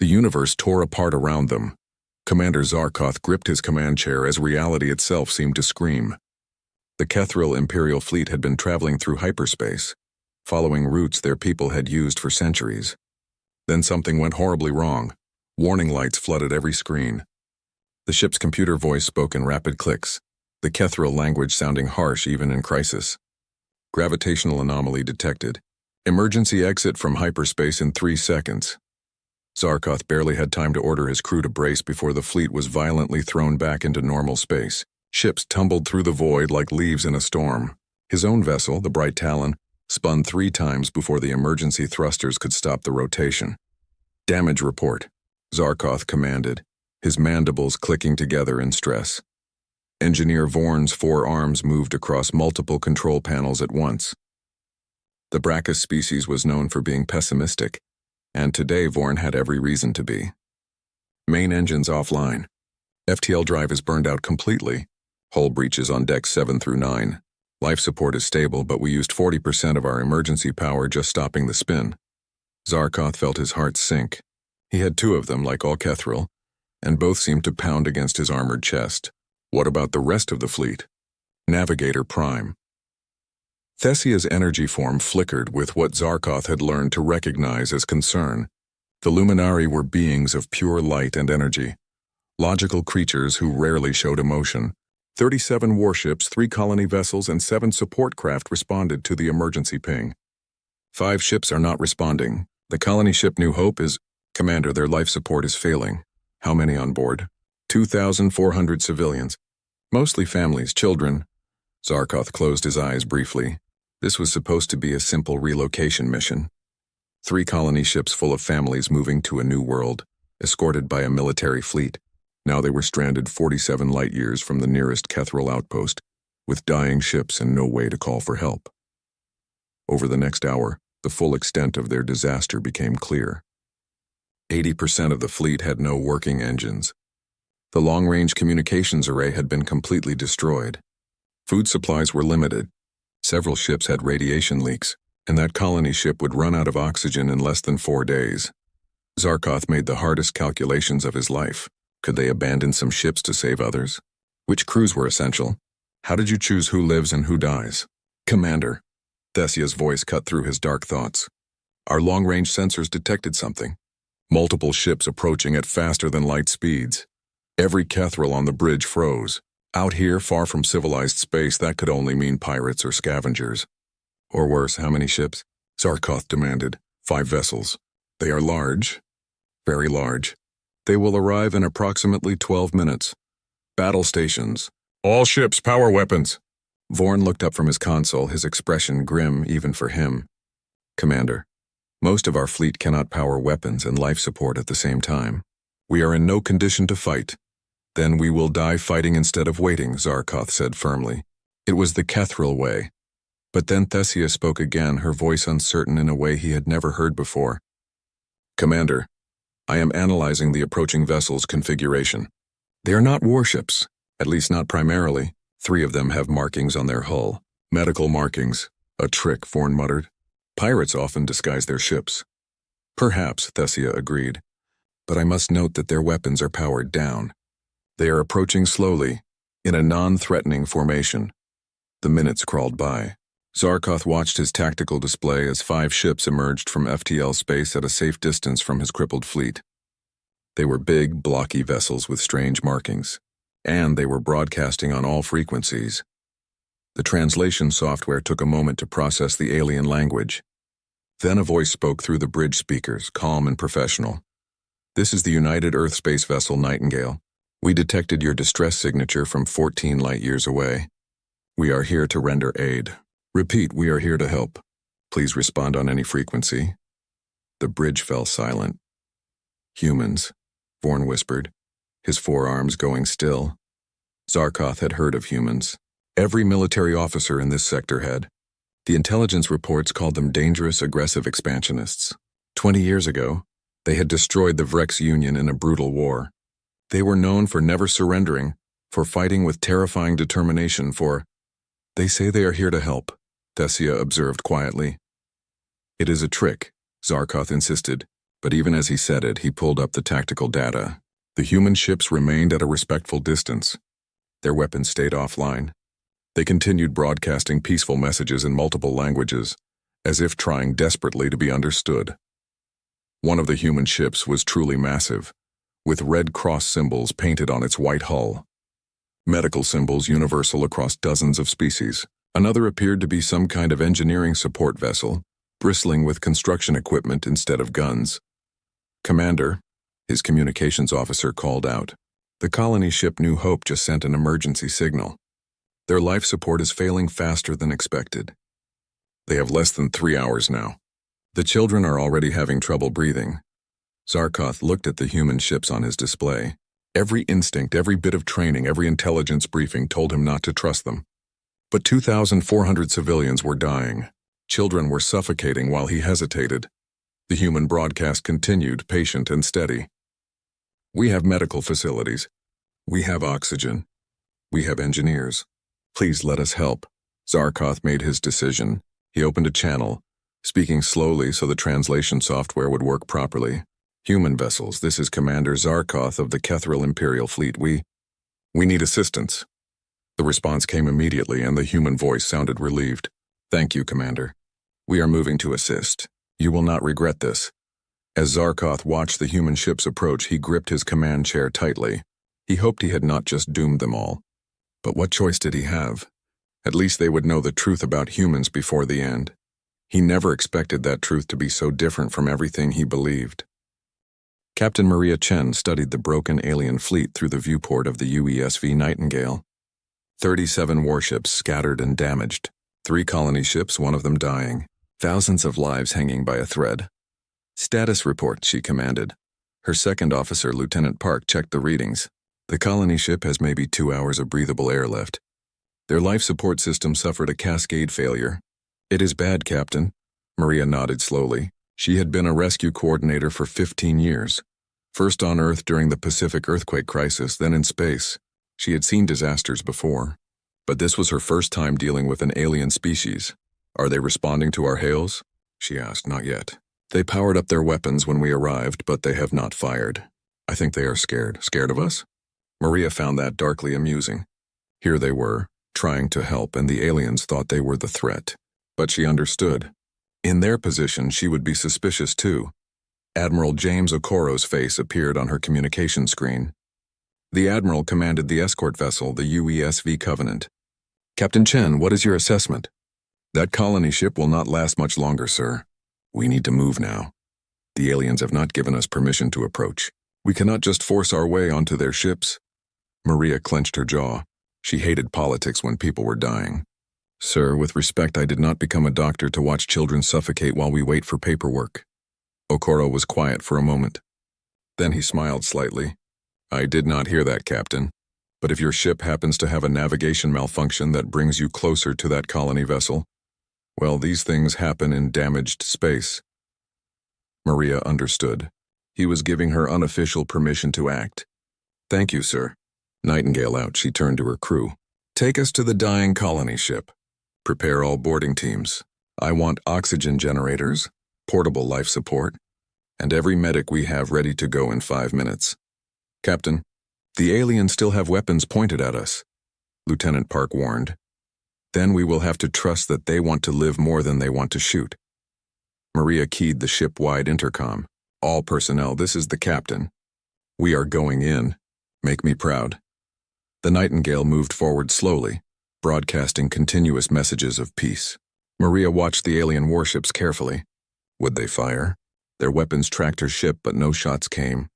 The universe tore apart around them. Commander Zarkoth gripped his command chair as reality itself seemed to scream. The Kethril Imperial fleet had been traveling through hyperspace, following routes their people had used for centuries. Then something went horribly wrong. Warning lights flooded every screen. The ship's computer voice spoke in rapid clicks, the Kethril language sounding harsh even in crisis. Gravitational anomaly detected. Emergency exit from hyperspace in 3 seconds. Zarkoth barely had time to order his crew to brace before the fleet was violently thrown back into normal space. Ships tumbled through the void like leaves in a storm. His own vessel, the Bright Talon, spun 3 times before the emergency thrusters could stop the rotation. Damage report, Zarkoth commanded, his mandibles clicking together in stress. Engineer Vorn's 4 arms moved across multiple control panels at once. The Brachus species was known for being pessimistic, and today Vorn had every reason to be. Main engines offline. FTL drive is burned out completely. Hull breaches on decks 7 through 9. Life support is stable, but we used 40% of our emergency power just stopping the spin. Zarkoth felt his heart sink. He had 2 of them, like all Kethril, and both seemed to pound against his armored chest. What about the rest of the fleet? Navigator Prime. Thessia's energy form flickered with what Zarkoth had learned to recognize as concern. The Luminari were beings of pure light and energy, logical creatures who rarely showed emotion. 37 warships, 3 colony vessels, and 7 support craft responded to the emergency ping. 5 ships are not responding. The colony ship New Hope is... Commander, their life support is failing. How many on board? 2,400 civilians. Mostly families, children. Zarkoth closed his eyes briefly. This was supposed to be a simple relocation mission. 3 colony ships full of families moving to a new world, escorted by a military fleet. Now they were stranded 47 light-years from the nearest Kethril outpost, with dying ships and no way to call for help. Over the next hour, the full extent of their disaster became clear. 80% of the fleet had no working engines. The long-range communications array had been completely destroyed. Food supplies were limited. Several ships had radiation leaks, and that colony ship would run out of oxygen in less than 4 days. Zarkoth made the hardest calculations of his life. Could they abandon some ships to save others? Which crews were essential? How did you choose who lives and who dies? Commander. Thessia's voice cut through his dark thoughts. Our long-range sensors detected something. Multiple ships approaching at faster than light speeds. Every Kethril on the bridge froze. Out here, far from civilized space, that could only mean pirates or scavengers. Or worse, how many ships? Zarkoth demanded. 5 vessels. They are large. Very large. They will arrive in approximately 12 minutes. Battle stations. All ships, power weapons. Vorn looked up from his console, his expression grim even for him. Commander, most of our fleet cannot power weapons and life support at the same time. We are in no condition to fight. Then we will die fighting instead of waiting, Zarkoth said firmly. It was the Kethril way. But then Thessia spoke again, her voice uncertain in a way he had never heard before. Commander, I am analyzing the approaching vessel's configuration. They are not warships, at least not primarily. 3 of them have markings on their hull. Medical markings. A trick, Vorn muttered. Pirates often disguise their ships. Perhaps, Thessia agreed. But I must note that their weapons are powered down. They are approaching slowly, in a non-threatening formation. The minutes crawled by. Zarkoth watched his tactical display as 5 ships emerged from FTL space at a safe distance from his crippled fleet. They were big, blocky vessels with strange markings, and they were broadcasting on all frequencies. The translation software took a moment to process the alien language. Then a voice spoke through the bridge speakers, calm and professional. This is the United Earth Space Vessel Nightingale. We detected your distress signature from 14 light-years away. We are here to render aid. Repeat, we are here to help. Please respond on any frequency. The bridge fell silent. Humans, Vorn whispered, his forearms going still. Zarkoth had heard of humans. Every military officer in this sector had. The intelligence reports called them dangerous, aggressive expansionists. 20 years ago, they had destroyed the Vrex Union in a brutal war. They were known for never surrendering, for fighting with terrifying determination, for... They say they are here to help, Thessia observed quietly. It is a trick, Zarkoth insisted, But even as he said it, he pulled up the tactical data. The human ships remained at a respectful distance. Their weapons stayed offline. They continued broadcasting peaceful messages in multiple languages, as if trying desperately to be understood. One of the human ships was truly massive, with red cross symbols painted on its white hull. Medical symbols universal across dozens of species. Another appeared to be some kind of engineering support vessel, bristling with construction equipment instead of guns. "Commander," his communications officer called out. "The colony ship New Hope just sent an emergency signal. Their life support is failing faster than expected. They have less than 3 hours now. The children are already having trouble breathing." Zarkoth looked at the human ships on his display. Every instinct, every bit of training, every intelligence briefing told him not to trust them. But 2,400 civilians were dying. Children were suffocating while he hesitated. The human broadcast continued, patient and steady. "We have medical facilities. We have oxygen. We have engineers. Please let us help." Zarkoth made his decision. He opened a channel, speaking slowly so the translation software would work properly. "Human vessels, this is Commander Zarkoth of the Kethril Imperial Fleet. We need assistance." The response came immediately, and the human voice sounded relieved. "Thank you, Commander. We are moving to assist. You will not regret this." As Zarkoth watched the human ships approach, he gripped his command chair tightly. He hoped he had not just doomed them all. But what choice did he have? At least they would know the truth about humans before the end. He never expected that truth to be so different from everything he believed. Captain Maria Chen studied the broken alien fleet through the viewport of the UESV Nightingale. 37 warships scattered and damaged. 3 colony ships, one of them dying. Thousands of lives hanging by a thread. "Status report," she commanded. Her second officer, Lieutenant Park, checked the readings. "The colony ship has maybe 2 hours of breathable air left. Their life support system suffered a cascade failure." "It is bad, Captain." Maria nodded slowly. She had been a rescue coordinator for 15 years. First on Earth during the Pacific earthquake crisis, then in space. She had seen disasters before. But this was her first time dealing with an alien species. "Are they responding to our hails?" she asked. "Not yet. They powered up their weapons when we arrived, but they have not fired. I think they are scared." "Scared of us?" Maria found that darkly amusing. Here they were, trying to help, and the aliens thought they were the threat. But she understood. In their position, she would be suspicious too. Admiral James Okoro's face appeared on her communication screen. The Admiral commanded the escort vessel, the UESV Covenant. "Captain Chen, what is your assessment?" "That colony ship will not last much longer, sir. We need to move now. The aliens have not given us permission to approach. We cannot just force our way onto their ships." Maria clenched her jaw. She hated politics when people were dying. "Sir, with respect, I did not become a doctor to watch children suffocate while we wait for paperwork." Okoro was quiet for a moment. Then he smiled slightly. "I did not hear that, Captain. But if your ship happens to have a navigation malfunction that brings you closer to that colony vessel, well, these things happen in damaged space." Maria understood. He was giving her unofficial permission to act. "Thank you, sir." Nightingale out, she turned to her crew. "Take us to the dying colony ship. Prepare all boarding teams. I want oxygen generators, portable life support, and every medic we have ready to go in 5 minutes. Captain, the aliens still have weapons pointed at us," Lieutenant Park warned. "Then we will have to trust that they want to live more than they want to shoot." Maria keyed the ship-wide intercom. "All personnel, this is the captain. We are going in. Make me proud." The Nightingale moved forward slowly, broadcasting continuous messages of peace. Maria watched the alien warships carefully. Would they fire? Their weapons tracked her ship, but no shots came.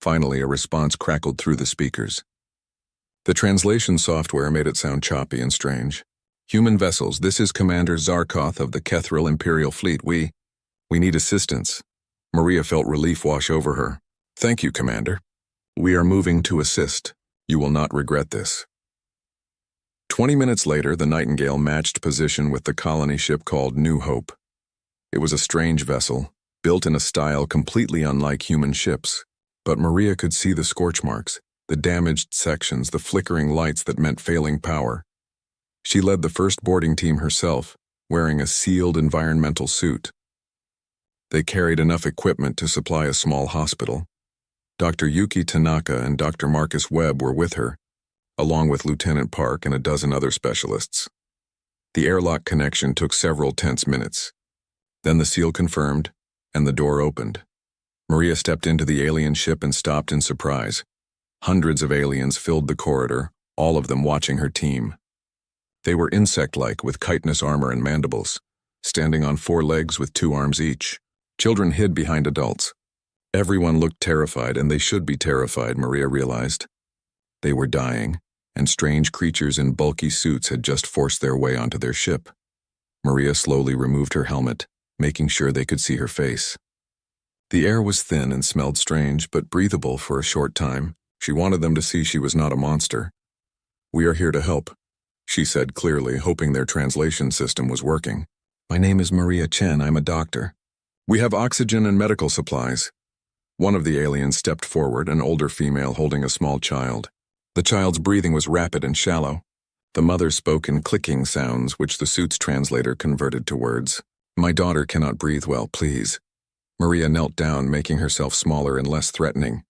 Finally, a response crackled through the speakers. The translation software made it sound choppy and strange. "Human vessels, this is Commander Zarkoth of the Kethril Imperial Fleet. We need assistance." Maria felt relief wash over her. "Thank you, Commander. We are moving to assist. You will not regret this." 20 minutes later, the Nightingale matched position with the colony ship called New Hope. It was a strange vessel, built in a style completely unlike human ships. But Maria could see the scorch marks, the damaged sections, the flickering lights that meant failing power. She led the first boarding team herself, wearing a sealed environmental suit. They carried enough equipment to supply a small hospital. Dr. Yuki Tanaka and Dr. Marcus Webb were with her, along with Lieutenant Park and a dozen other specialists. The airlock connection took several tense minutes. Then the seal confirmed, and the door opened. Maria stepped into the alien ship and stopped in surprise. Hundreds of aliens filled the corridor, all of them watching her team. They were insect-like with chitinous armor and mandibles, standing on 4 legs with 2 arms each. Children hid behind adults. Everyone looked terrified, and they should be terrified, Maria realized. They were dying, and strange creatures in bulky suits had just forced their way onto their ship. Maria slowly removed her helmet, making sure they could see her face. The air was thin and smelled strange, but breathable for a short time. She wanted them to see she was not a monster. "We are here to help," she said clearly, hoping their translation system was working. "My name is Maria Chen. I'm a doctor. We have oxygen and medical supplies." One of the aliens stepped forward, an older female holding a small child. The child's breathing was rapid and shallow. The mother spoke in clicking sounds, which the suit's translator converted to words. "My daughter cannot breathe well, please." Maria knelt down, making herself smaller and less threatening.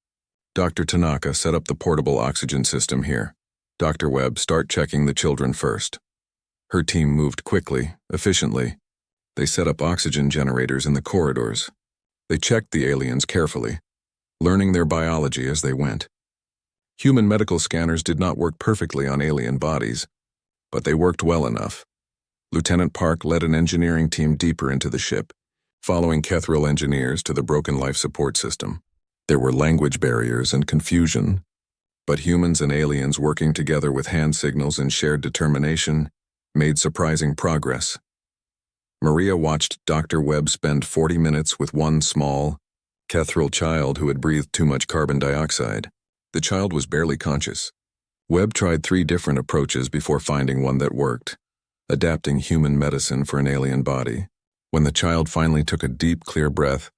"Dr. Tanaka, set up the portable oxygen system here. Dr. Webb, start checking the children first." Her team moved quickly, efficiently. They set up oxygen generators in the corridors. They checked the aliens carefully, learning their biology as they went. Human medical scanners did not work perfectly on alien bodies, but they worked well enough. Lieutenant Park led an engineering team deeper into the ship, following Kethril engineers to the broken life support system. There were language barriers and confusion, but humans and aliens working together with hand signals and shared determination made surprising progress. Maria watched Dr. Webb spend 40 minutes with one small, Kethril child who had breathed too much carbon dioxide. The child was barely conscious. Webb tried 3 different approaches before finding one that worked, adapting human medicine for an alien body. When the child finally took a deep, clear breath,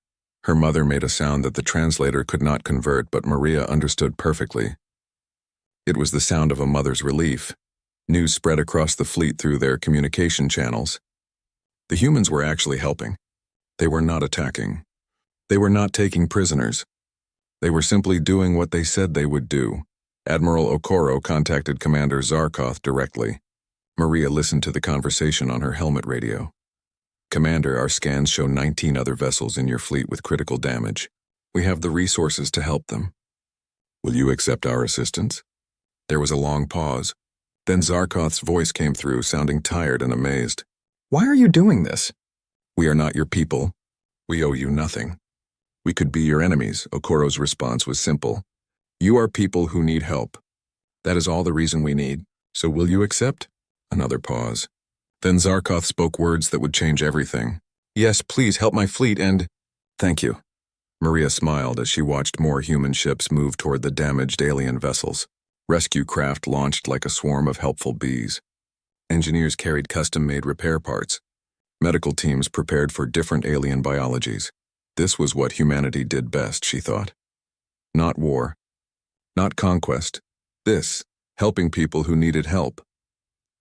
her mother made a sound that the translator could not convert, but Maria understood perfectly. It was the sound of a mother's relief. News spread across the fleet through their communication channels. The humans were actually helping. They were not attacking. They were not taking prisoners. They were simply doing what they said they would do. Admiral Okoro contacted Commander Zarkoth directly. Maria listened to the conversation on her helmet radio. "Commander, our scans show 19 other vessels in your fleet with critical damage. We have the resources to help them. Will you accept our assistance?" There was a long pause. Then Zarkoth's voice came through, sounding tired and amazed. "Why are you doing this?" "We are not your people. We owe you nothing. We could be your enemies." Okoro's response was simple. "You are people who need help. That is all the reason we need. So will you accept?" Another pause. Then Zarkoth spoke words that would change everything. "Yes, please help my fleet and—" "Thank you." Maria smiled as she watched more human ships move toward the damaged alien vessels. Rescue craft launched like a swarm of helpful bees. Engineers carried custom-made repair parts. Medical teams prepared for different alien biologies. This was what humanity did best, she thought. Not war. Not conquest. This, helping people who needed help.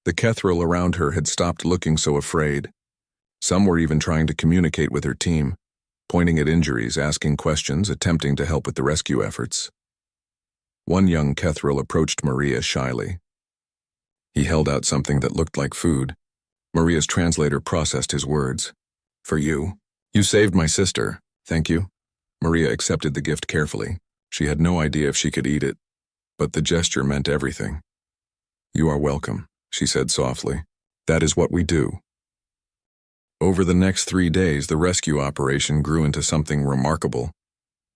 The Kethril around her had stopped looking so afraid. Some were even trying to communicate with her team, pointing at injuries, asking questions, attempting to help with the rescue efforts. One young Kethril approached Maria shyly. He held out something that looked like food. Maria's translator processed his words. "For you. You saved my sister. Thank you." Maria accepted the gift carefully. She had no idea if she could eat it, but the gesture meant everything. "You are welcome," she said softly. "That is what we do." Over the next 3 days, the rescue operation grew into something remarkable.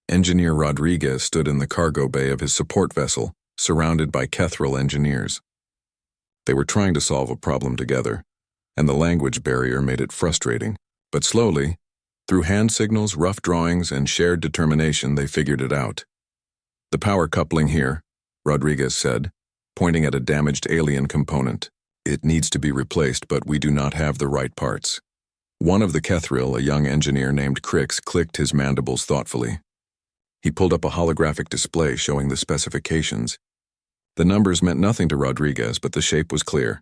Engineer Rodriguez stood in the cargo bay of his support vessel, surrounded by Kethril engineers. They were trying to solve a problem together, and the language barrier made it frustrating. But slowly, through hand signals, rough drawings, and shared determination, they figured it out. "The power coupling here," Rodriguez said, pointing at a damaged alien component. "It needs to be replaced, but we do not have the right parts." One of the Kethril, a young engineer named Crix, clicked his mandibles thoughtfully. He pulled up a holographic display showing the specifications. The numbers meant nothing to Rodriguez, but the shape was clear.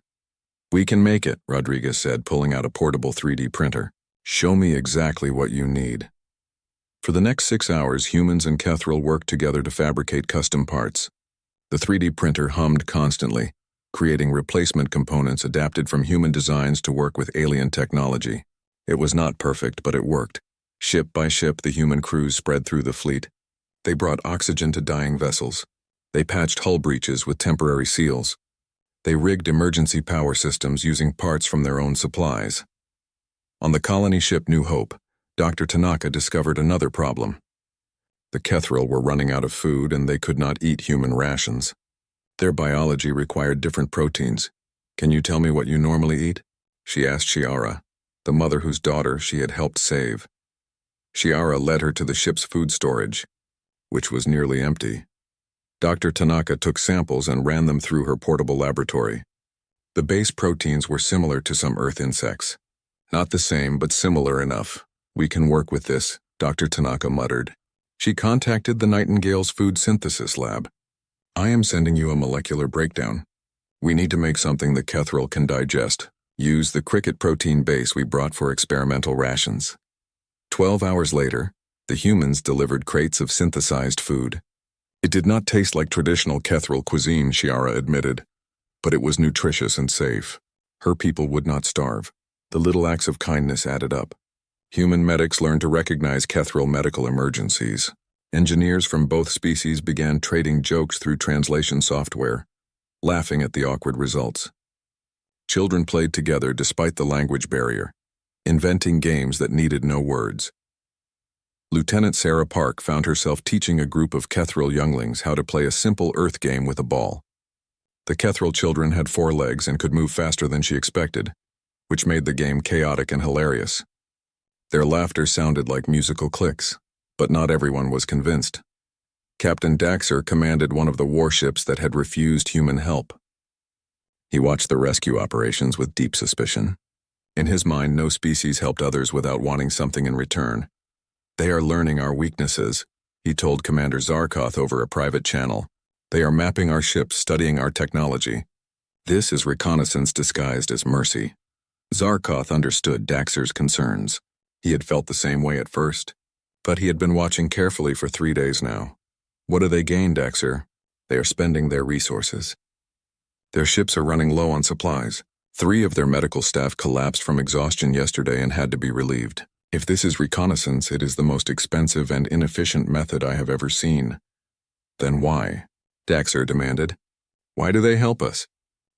"We can make it," Rodriguez said, pulling out a portable 3D printer. "Show me exactly what you need." For the next 6 hours, humans and Kethril worked together to fabricate custom parts. The 3D printer hummed constantly, creating replacement components adapted from human designs to work with alien technology. It was not perfect, but it worked. Ship by ship, the human crews spread through the fleet. They brought oxygen to dying vessels. They patched hull breaches with temporary seals. They rigged emergency power systems using parts from their own supplies. On the colony ship New Hope, Dr. Tanaka discovered another problem. The Kethril were running out of food and they could not eat human rations. Their biology required different proteins. "Can you tell me what you normally eat?" she asked Shiara, the mother whose daughter she had helped save. Shiara led her to the ship's food storage, which was nearly empty. Dr. Tanaka took samples and ran them through her portable laboratory. The base proteins were similar to some Earth insects. "Not the same, but similar enough. We can work with this," Dr. Tanaka muttered. She contacted the Nightingale's food synthesis lab. "I am sending you a molecular breakdown. We need to make something the Kethril can digest. Use the cricket protein base we brought for experimental rations." 12 hours later, the humans delivered crates of synthesized food. It did not taste like traditional Kethril cuisine, Shiara admitted, but it was nutritious and safe. Her people would not starve. The little acts of kindness added up. Human medics learned to recognize Kethril medical emergencies. Engineers from both species began trading jokes through translation software, laughing at the awkward results. Children played together despite the language barrier, inventing games that needed no words. Lieutenant Sarah Park found herself teaching a group of Kethril younglings how to play a simple Earth game with a ball. The Kethril children had 4 legs and could move faster than she expected, which made the game chaotic and hilarious. Their laughter sounded like musical clicks, but not everyone was convinced. Captain Daxter commanded one of the warships that had refused human help. He watched the rescue operations with deep suspicion. In his mind, no species helped others without wanting something in return. "They are learning our weaknesses," he told Commander Zarkoth over a private channel. "They are mapping our ships, studying our technology. This is reconnaissance disguised as mercy." Zarkoth understood Daxter's concerns. He had felt the same way at first, but he had been watching carefully for 3 days now. "What do they gain, Daxter?" "They are spending their resources. Their ships are running low on supplies. 3 of their medical staff collapsed from exhaustion yesterday and had to be relieved. If this is reconnaissance, it is the most expensive and inefficient method I have ever seen." "Then why?" Daxter demanded. "Why do they help us?"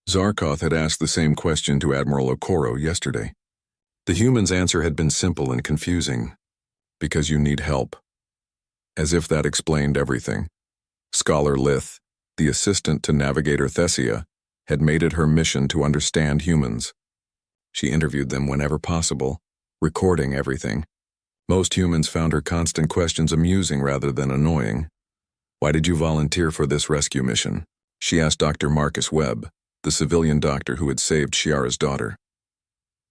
Zarkoth had asked the same question to Admiral Okoro yesterday. The human's answer had been simple and confusing. "Because you need help." As if that explained everything. Scholar Lith, the assistant to Navigator Thessia, had made it her mission to understand humans. She interviewed them whenever possible, recording everything. Most humans found her constant questions amusing rather than annoying. "Why did you volunteer for this rescue mission?" she asked Dr. Marcus Webb, the civilian doctor who had saved Shiara's daughter.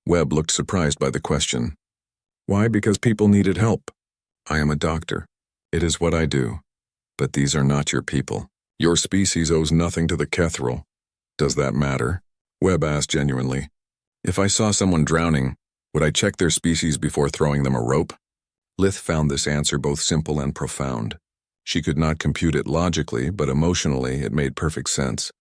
Webb looked surprised by the question. "Why? Because people needed help. I am a doctor. It is what I do. But these are not your people. Your species owes nothing to the Kethril. Does that matter?" Webb asked genuinely. "If I saw someone drowning, would I check their species before throwing them a rope?" Lith found this answer both simple and profound. She could not compute it logically, but emotionally it made perfect sense.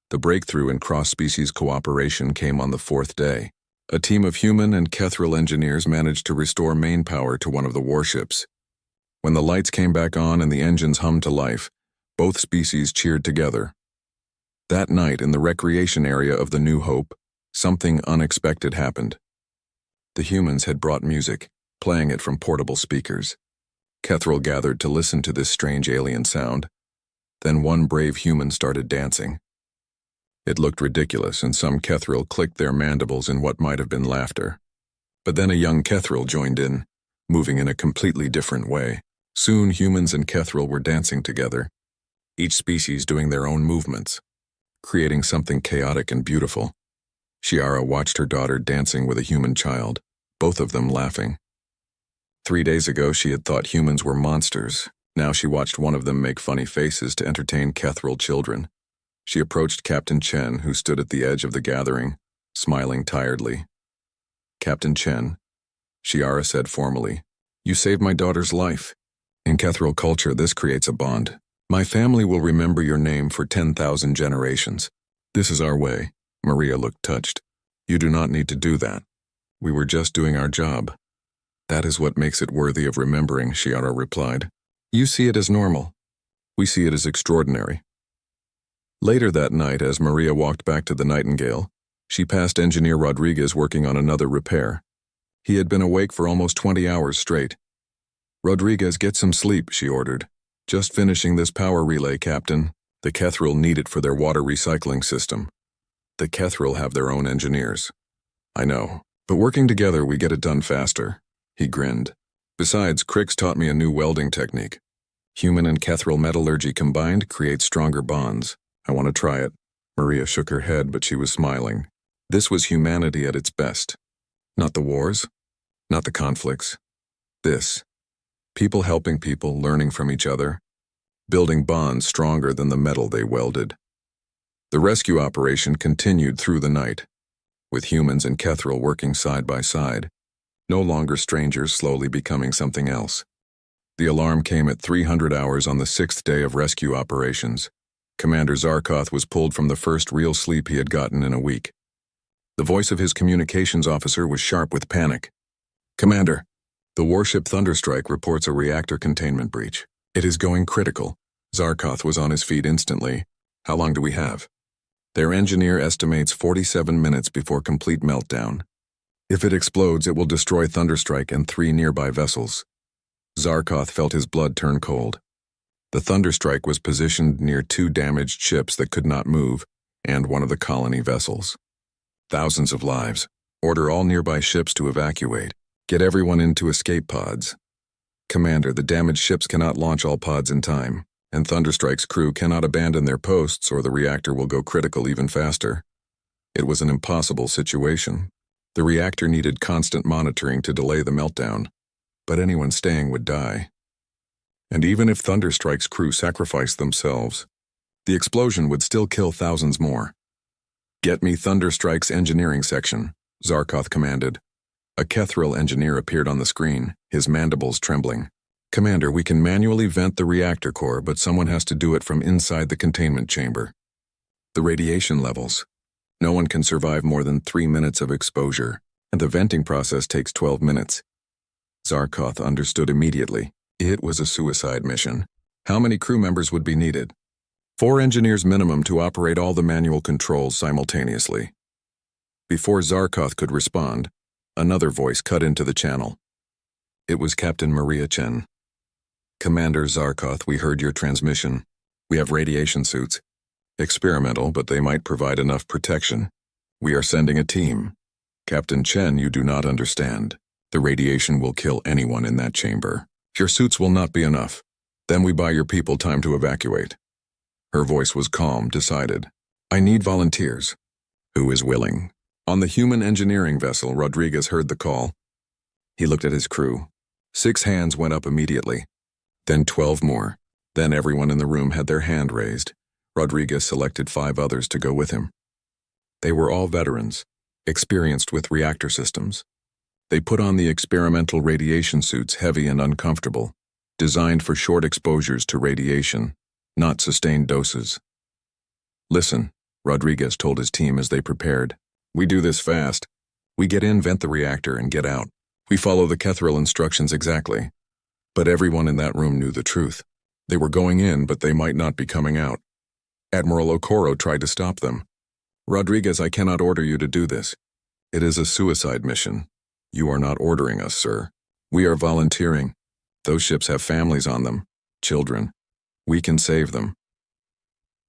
The breakthrough in cross-species cooperation came on the 4th day. A team of human and Kethril engineers managed to restore main power to one of the warships. When the lights came back on and the engines hummed to life, both species cheered together. That night in the recreation area of the New Hope, something unexpected happened. The humans had brought music, playing it from portable speakers. Kethril gathered to listen to this strange alien sound. Then one brave human started dancing. It looked ridiculous, and some Kethril clicked their mandibles in what might have been laughter. But then a young Kethril joined in, moving in a completely different way. Soon humans and Kethril were dancing together, each species doing their own movements, creating something chaotic and beautiful. Shiara watched her daughter dancing with a human child, both of them laughing. 3 days ago she had thought humans were monsters. Now she watched one of them make funny faces to entertain Kethril children. She approached Captain Chen, who stood at the edge of the gathering, smiling tiredly. "Captain Chen," Shiara said formally, You saved my daughter's life. In Kethral culture, this creates a bond. My family will remember your name for 10,000 generations. This is our way. Maria looked touched. You do not need to do that. We were just doing our job. That is what makes it worthy of remembering, Chiara replied. You see it as normal. We see it as extraordinary. Later that night, as Maria walked back to the Nightingale, she passed Engineer Rodriguez working on another repair. He had been awake for almost 20 hours straight. Rodriguez, get some sleep, she ordered. Just finishing this power relay, Captain. The Kethral need it for their water recycling system. The Kethral have their own engineers. I know, but working together we get it done faster. He grinned. Besides, Crix taught me a new welding technique. Human and Kethral metallurgy combined create stronger bonds. I want to try it. Maria shook her head, but she was smiling. This was humanity at its best. Not the wars, not the conflicts. This. People helping people, learning from each other, building bonds stronger than the metal they welded. The rescue operation continued through the night, with humans and Kethral working side by side, no longer strangers, slowly becoming something else. The alarm came at 300 hours on the 6th day of rescue operations. Commander Zarkoth was pulled from the first real sleep he had gotten in a week. The voice of his communications officer was sharp with panic. Commander, the warship Thunderstrike reports a reactor containment breach. It is going critical. Zarkoth was on his feet instantly. How long do we have? Their engineer estimates 47 minutes before complete meltdown. If it explodes, it will destroy Thunderstrike and 3 nearby vessels. Zarkoth felt his blood turn cold. The Thunderstrike was positioned near 2 damaged ships that could not move, and one of the colony vessels. Thousands of lives. Order all nearby ships to evacuate. Get everyone into escape pods. Commander, the damaged ships cannot launch all pods in time, and Thunderstrike's crew cannot abandon their posts or the reactor will go critical even faster. It was an impossible situation. The reactor needed constant monitoring to delay the meltdown, but anyone staying would die. And even if Thunderstrike's crew sacrificed themselves, the explosion would still kill thousands more. Get me Thunderstrike's engineering section, Zarkoth commanded. A Kethral engineer appeared on the screen, his mandibles trembling. Commander, we can manually vent the reactor core, but someone has to do it from inside the containment chamber. The radiation levels. No one can survive more than 3 minutes of exposure, and the venting process takes 12 minutes. Zarkoth understood immediately. It was a suicide mission. How many crew members would be needed? 4 engineers minimum to operate all the manual controls simultaneously. Before Zarkoth could respond, another voice cut into the channel. It was Captain Maria Chen. Commander Zarkoth, we heard your transmission. We have radiation suits. Experimental, but they might provide enough protection. We are sending a team. Captain Chen, you do not understand. The radiation will kill anyone in that chamber. Your suits will not be enough. Then we buy your people time to evacuate. Her voice was calm, decided. I need volunteers. Who is willing? On the human engineering vessel, Rodriguez heard the call. He looked at his crew. 6 hands went up immediately. Then 12 more. Then everyone in the room had their hand raised. Rodriguez selected 5 others to go with him. They were all veterans, experienced with reactor systems. They put on the experimental radiation suits, heavy and uncomfortable, designed for short exposures to radiation, not sustained doses. Listen, Rodriguez told his team as they prepared. We do this fast. We get in, vent the reactor, and get out. We follow the Kethral instructions exactly. But everyone in that room knew the truth. They were going in, but they might not be coming out. Admiral Okoro tried to stop them. Rodriguez, I cannot order you to do this. It is a suicide mission. You are not ordering us, sir. We are volunteering. Those ships have families on them, children. We can save them.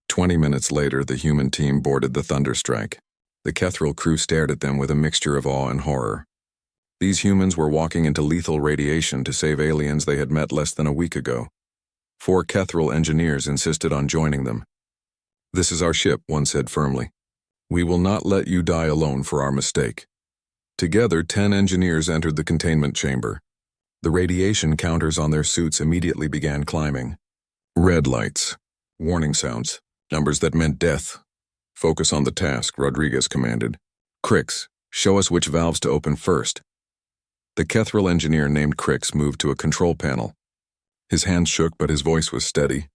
20 minutes later, the human team boarded the Thunderstrike. The Kethral crew stared at them with a mixture of awe and horror. These humans were walking into lethal radiation to save aliens they had met less than a week ago. 4 Kethral engineers insisted on joining them. This is our ship, one said firmly. We will not let you die alone for our mistake. Together, 10 engineers entered the containment chamber. The radiation counters on their suits immediately began climbing. Red lights, warning sounds, numbers that meant death. Focus on the task, Rodriguez commanded. Crix, show us which valves to open first. The Kethril engineer named Crix moved to a control panel. His hands shook, but his voice was steady.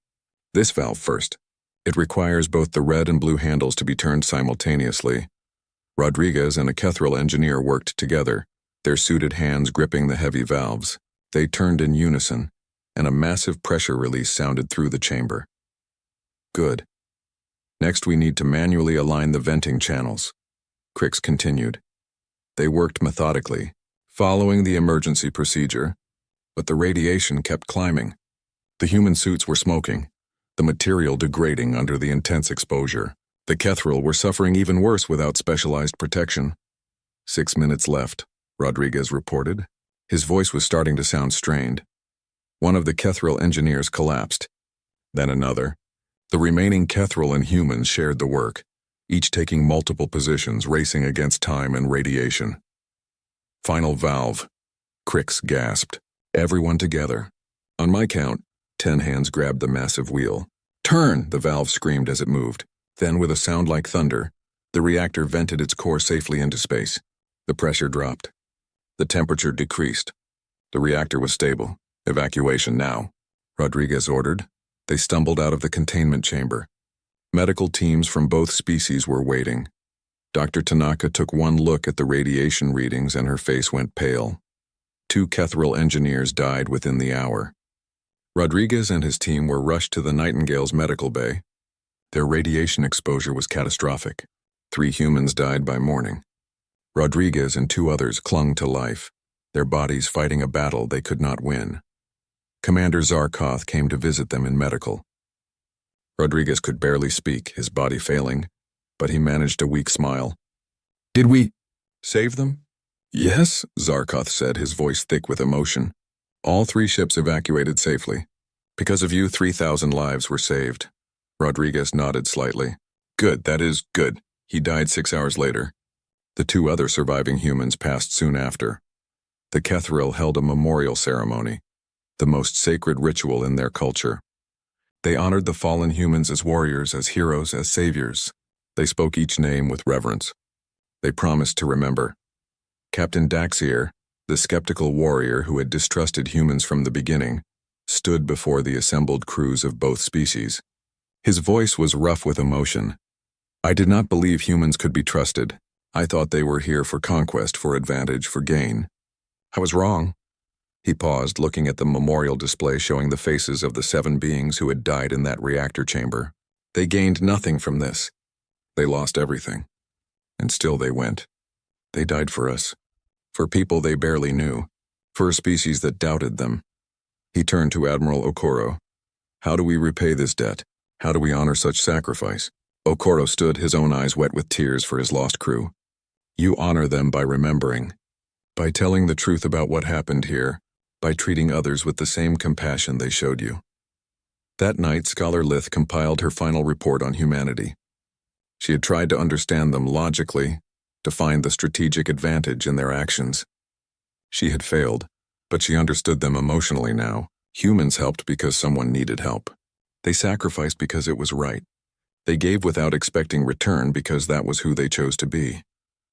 This valve first. It requires both the red and blue handles to be turned simultaneously. Rodriguez and a Kethril engineer worked together, their suited hands gripping the heavy valves. They turned in unison, and a massive pressure release sounded through the chamber. Good. Next, we need to manually align the venting channels. Crix continued. They worked methodically, following the emergency procedure, but the radiation kept climbing. The human suits were smoking, the material degrading under the intense exposure. The Kethril were suffering even worse without specialized protection. 6 minutes left, Rodriguez reported. His voice was starting to sound strained. One of the Kethril engineers collapsed. Then another. The remaining Kethril and humans shared the work, each taking multiple positions, racing against time and radiation. Final valve. Crix gasped. Everyone together. On my count, 10 hands grabbed the massive wheel. Turn! The valve screamed as it moved. Then, with a sound like thunder, the reactor vented its core safely into space. The pressure dropped. The temperature decreased. The reactor was stable. Evacuation now, Rodriguez ordered. They stumbled out of the containment chamber. Medical teams from both species were waiting. Dr. Tanaka took one look at the radiation readings and her face went pale. 2 Kethril engineers died within the hour. Rodriguez and his team were rushed to the Nightingale's medical bay. Their radiation exposure was catastrophic. 3 humans died by morning. Rodriguez and 2 others clung to life, their bodies fighting a battle they could not win. Commander Zarkoth came to visit them in medical. Rodriguez could barely speak, his body failing, but he managed a weak smile. Did we save them? Yes, Zarkoth said, his voice thick with emotion. All 3 ships evacuated safely. Because of you, 3,000 lives were saved. Rodriguez nodded slightly. Good, that is good. He died 6 hours later. The 2 other surviving humans passed soon after. The Kethril held a memorial ceremony, the most sacred ritual in their culture. They honored the fallen humans as warriors, as heroes, as saviors. They spoke each name with reverence. They promised to remember. Captain Daxier, the skeptical warrior who had distrusted humans from the beginning, stood before the assembled crews of both species. His voice was rough with emotion. I did not believe humans could be trusted. I thought they were here for conquest, for advantage, for gain. I was wrong. He paused, looking at the memorial display showing the faces of the 7 beings who had died in that reactor chamber. They gained nothing from this. They lost everything. And still they went. They died for us. For people they barely knew. For a species that doubted them. He turned to Admiral Okoro. How do we repay this debt? How do we honor such sacrifice? Okoro stood, his own eyes wet with tears for his lost crew. You honor them by remembering. By telling the truth about what happened here. By treating others with the same compassion they showed you. That night, Scholar Lith compiled her final report on humanity. She had tried to understand them logically, to find the strategic advantage in their actions. She had failed, but she understood them emotionally now. Humans helped because someone needed help. They sacrificed because it was right. They gave without expecting return because that was who they chose to be.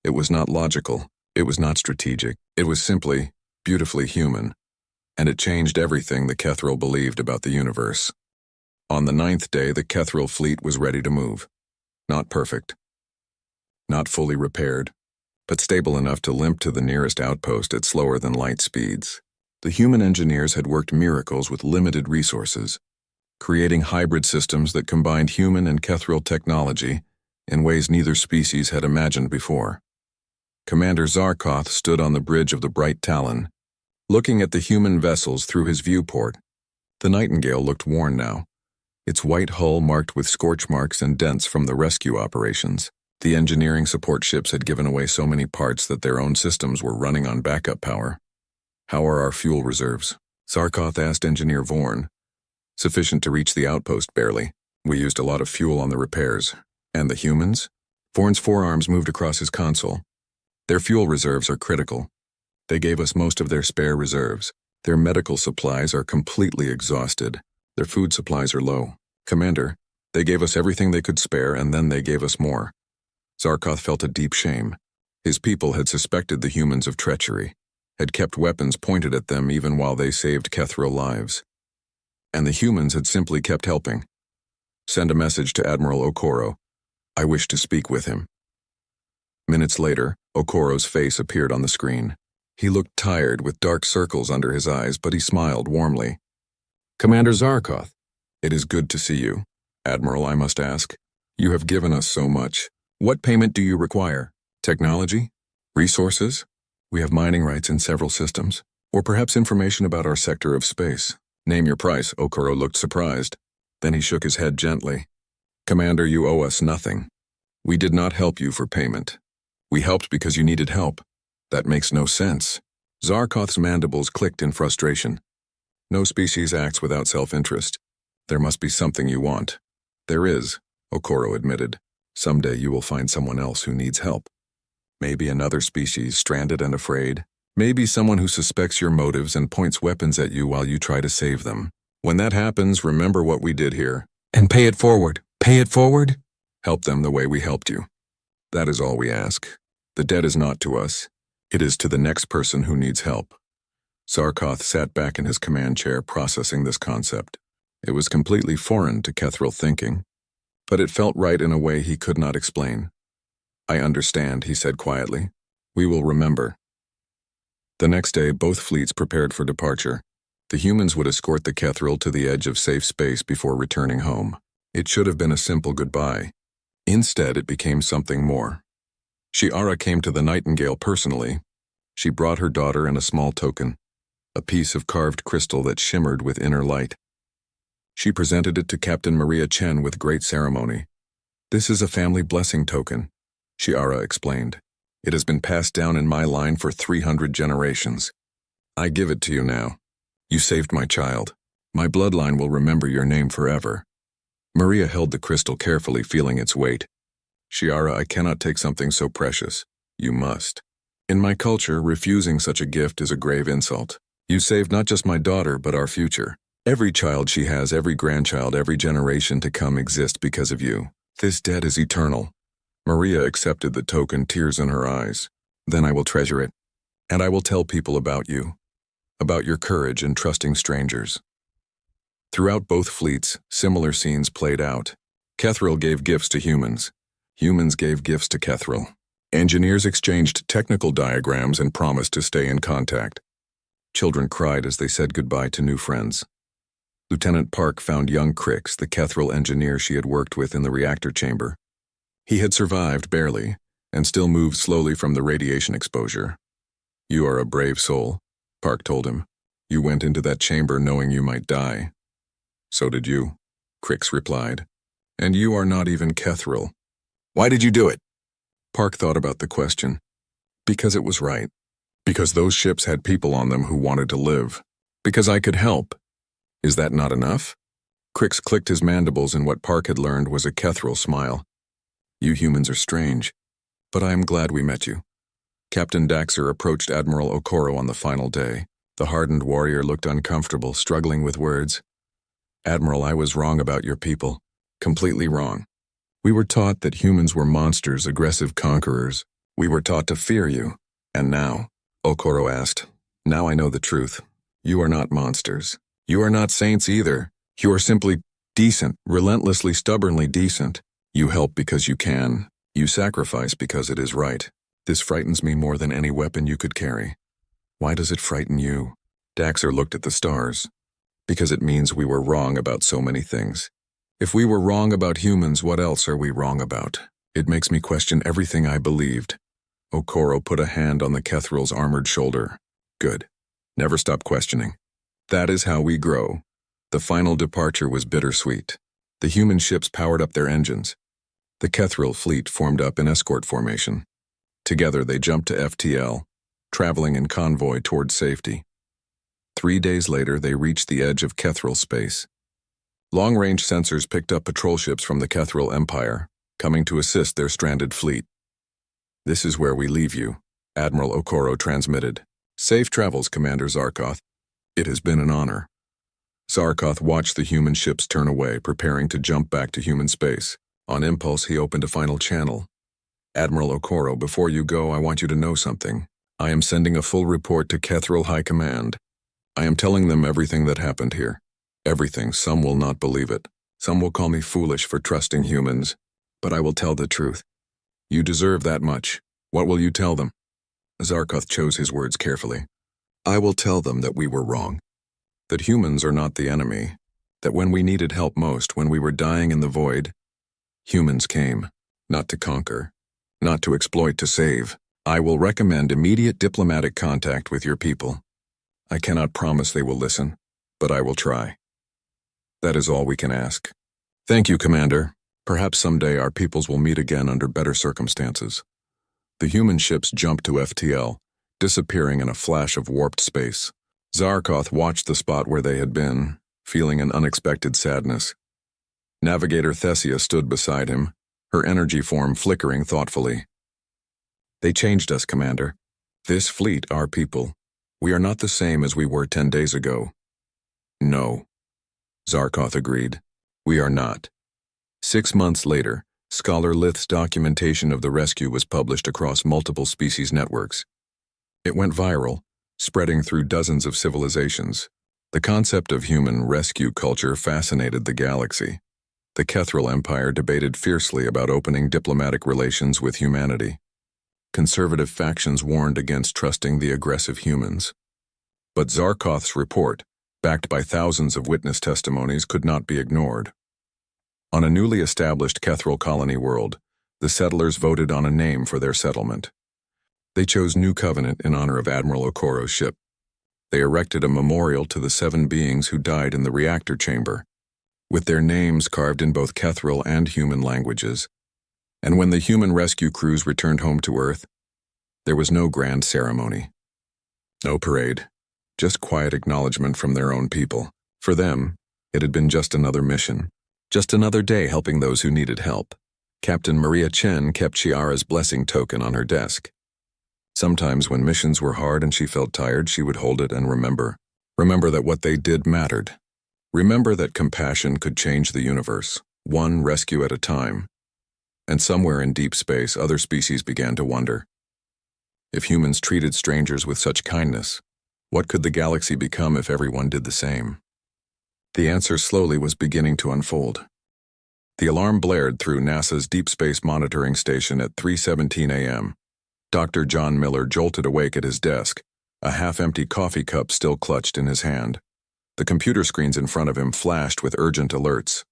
It was not logical. It was not strategic. It was simply, beautifully human. And it changed everything the Kethril believed about the universe. On the 9th day, the Kethril fleet was ready to move. Not perfect. Not fully repaired, but stable enough to limp to the nearest outpost at slower than light speeds. The human engineers had worked miracles with limited resources, creating hybrid systems that combined human and Kethril technology in ways neither species had imagined before. Commander Zarkoth stood on the bridge of the Bright Talon, looking at the human vessels through his viewport. The Nightingale looked worn now, its white hull marked with scorch marks and dents from the rescue operations. The engineering support ships had given away so many parts that their own systems were running on backup power. How are our fuel reserves? Zarkoth asked Engineer Vorn. Sufficient to reach the outpost, barely. We used a lot of fuel on the repairs. And the humans? Vorn's forearms moved across his console. Their fuel reserves are critical. They gave us most of their spare reserves. Their medical supplies are completely exhausted. Their food supplies are low. Commander, they gave us everything they could spare, and then they gave us more. Zarkoth felt a deep shame. His people had suspected the humans of treachery. had kept weapons pointed at them even while they saved Kethril lives. And the humans had simply kept helping. Send a message to Admiral Okoro. I wish to speak with him. Minutes later, Okoro's face appeared on the screen. He looked tired with dark circles under his eyes, but he smiled warmly. Commander Zarkoth, it is good to see you. Admiral, I must ask. You have given us so much. What payment do you require? Technology? Resources? We have mining rights in several systems. Or perhaps information about our sector of space. Name your price. Okoro looked surprised. Then he shook his head gently. Commander, you owe us nothing. We did not help you for payment. We helped because you needed help. That makes no sense. Zarkoth's mandibles clicked in frustration. No species acts without self-interest. There must be something you want. There is, Okoro admitted. Someday you will find someone else who needs help. Maybe another species stranded and afraid. Maybe someone who suspects your motives and points weapons at you while you try to save them. When that happens, remember what we did here. And pay it forward. Pay it forward? Help them the way we helped you. That is all we ask. The debt is not to us. It is to the next person who needs help. Zarkoth sat back in his command chair processing this concept. It was completely foreign to Kethril thinking, but it felt right in a way he could not explain. I understand, he said quietly. We will remember. The next day, both fleets prepared for departure. The humans would escort the Kethril to the edge of safe space before returning home. It should have been a simple goodbye. Instead, it became something more. Shiara came to the Nightingale personally. She brought her daughter and a small token, a piece of carved crystal that shimmered with inner light. She presented it to Captain Maria Chen with great ceremony. This is a family blessing token, Shiara explained. It has been passed down in my line for 300 generations. I give it to you now. You saved my child. My bloodline will remember your name forever. Maria held the crystal carefully, feeling its weight. Shiara, I cannot take something so precious. You must. In my culture, refusing such a gift is a grave insult. You saved not just my daughter, but our future. Every child she has, every grandchild, every generation to come exist because of you. This debt is eternal. Maria accepted the token, tears in her eyes. Then I will treasure it. And I will tell people about you. About your courage in trusting strangers. Throughout both fleets, similar scenes played out. Kethril gave gifts to humans. Humans gave gifts to Kethril. Engineers exchanged technical diagrams and promised to stay in contact. Children cried as they said goodbye to new friends. Lieutenant Park found young Crix, the Kethril engineer she had worked with in the reactor chamber. He had survived barely, and still moved slowly from the radiation exposure. You are a brave soul, Park told him. You went into that chamber knowing you might die. So did you, Crix replied. And you are not even Kethril. Why did you do it? Park thought about the question. Because it was right. Because those ships had people on them who wanted to live. Because I could help. Is that not enough? Crix clicked his mandibles, and what Park had learned was a Kethril smile. You humans are strange, but I am glad we met you. Captain Daxter approached Admiral Okoro on the final day. The hardened warrior looked uncomfortable, struggling with words. Admiral, I was wrong about your people. Completely wrong. We were taught that humans were monsters, aggressive conquerors. We were taught to fear you. And now, Okoro asked, now I know the truth. You are not monsters. You are not saints either. You are simply decent, relentlessly, stubbornly decent. You help because you can. You sacrifice because it is right. This frightens me more than any weapon you could carry. Why does it frighten you? Daxter looked at the stars. Because it means we were wrong about so many things. If we were wrong about humans, what else are we wrong about? It makes me question everything I believed. Okoro put a hand on the Kethril's armored shoulder. Good. Never stop questioning. That is how we grow. The final departure was bittersweet. The human ships powered up their engines. The Kethril fleet formed up in escort formation. Together they jumped to FTL, traveling in convoy towards safety. 3 days later, they reached the edge of Kethril space. Long-range sensors picked up patrol ships from the Kethril Empire, coming to assist their stranded fleet. This is where we leave you, Admiral Okoro transmitted. Safe travels, Commander Zarkoth. It has been an honor. Zarkoth watched the human ships turn away, preparing to jump back to human space. On impulse, he opened a final channel. Admiral Okoro, before you go, I want you to know something. I am sending a full report to Kethril High Command. I am telling them everything that happened here. Everything. Some will not believe it. Some will call me foolish for trusting humans, but I will tell the truth. You deserve that much. What will you tell them? Zarkoth chose his words carefully. I will tell them that we were wrong. That humans are not the enemy. That when we needed help most, when we were dying in the void, humans came, not to conquer, not to exploit, to save. I will recommend immediate diplomatic contact with your people. I cannot promise they will listen, but I will try. That is all we can ask. Thank you, Commander. Perhaps someday our peoples will meet again under better circumstances. The human ships jumped to FTL, disappearing in a flash of warped space. Zarkoth watched the spot where they had been, feeling an unexpected sadness. Navigator Thessia stood beside him, her energy form flickering thoughtfully. They changed us, Commander. This fleet, our people. We are not the same as we were 10 days ago. No, Zarkoth agreed. We are not. 6 months later, Scholar Lith's documentation of the rescue was published across multiple species networks. It went viral, spreading through dozens of civilizations. The concept of human rescue culture fascinated the galaxy. The Kethril Empire debated fiercely about opening diplomatic relations with humanity. Conservative factions warned against trusting the aggressive humans. But Zarkoth's report, backed by thousands of witness testimonies, could not be ignored. On a newly established Kethril colony world, the settlers voted on a name for their settlement. They chose New Covenant in honor of Admiral Okoro's ship. They erected a memorial to the 7 beings who died in the reactor chamber, with their names carved in both Kethril and human languages. And when the human rescue crews returned home to Earth, there was no grand ceremony. No parade, just quiet acknowledgement from their own people. For them, it had been just another mission. Just another day helping those who needed help. Captain Maria Chen kept Chiara's blessing token on her desk. Sometimes when missions were hard and she felt tired, she would hold it and remember. Remember that what they did mattered. Remember that compassion could change the universe, one rescue at a time. And somewhere in deep space, other species began to wonder. If humans treated strangers with such kindness, what could the galaxy become if everyone did the same? The answer slowly was beginning to unfold. The alarm blared through NASA's Deep Space Monitoring Station at 3:17 a.m. Dr. John Miller jolted awake at his desk, a half-empty coffee cup still clutched in his hand. The computer screens in front of him flashed with urgent alerts.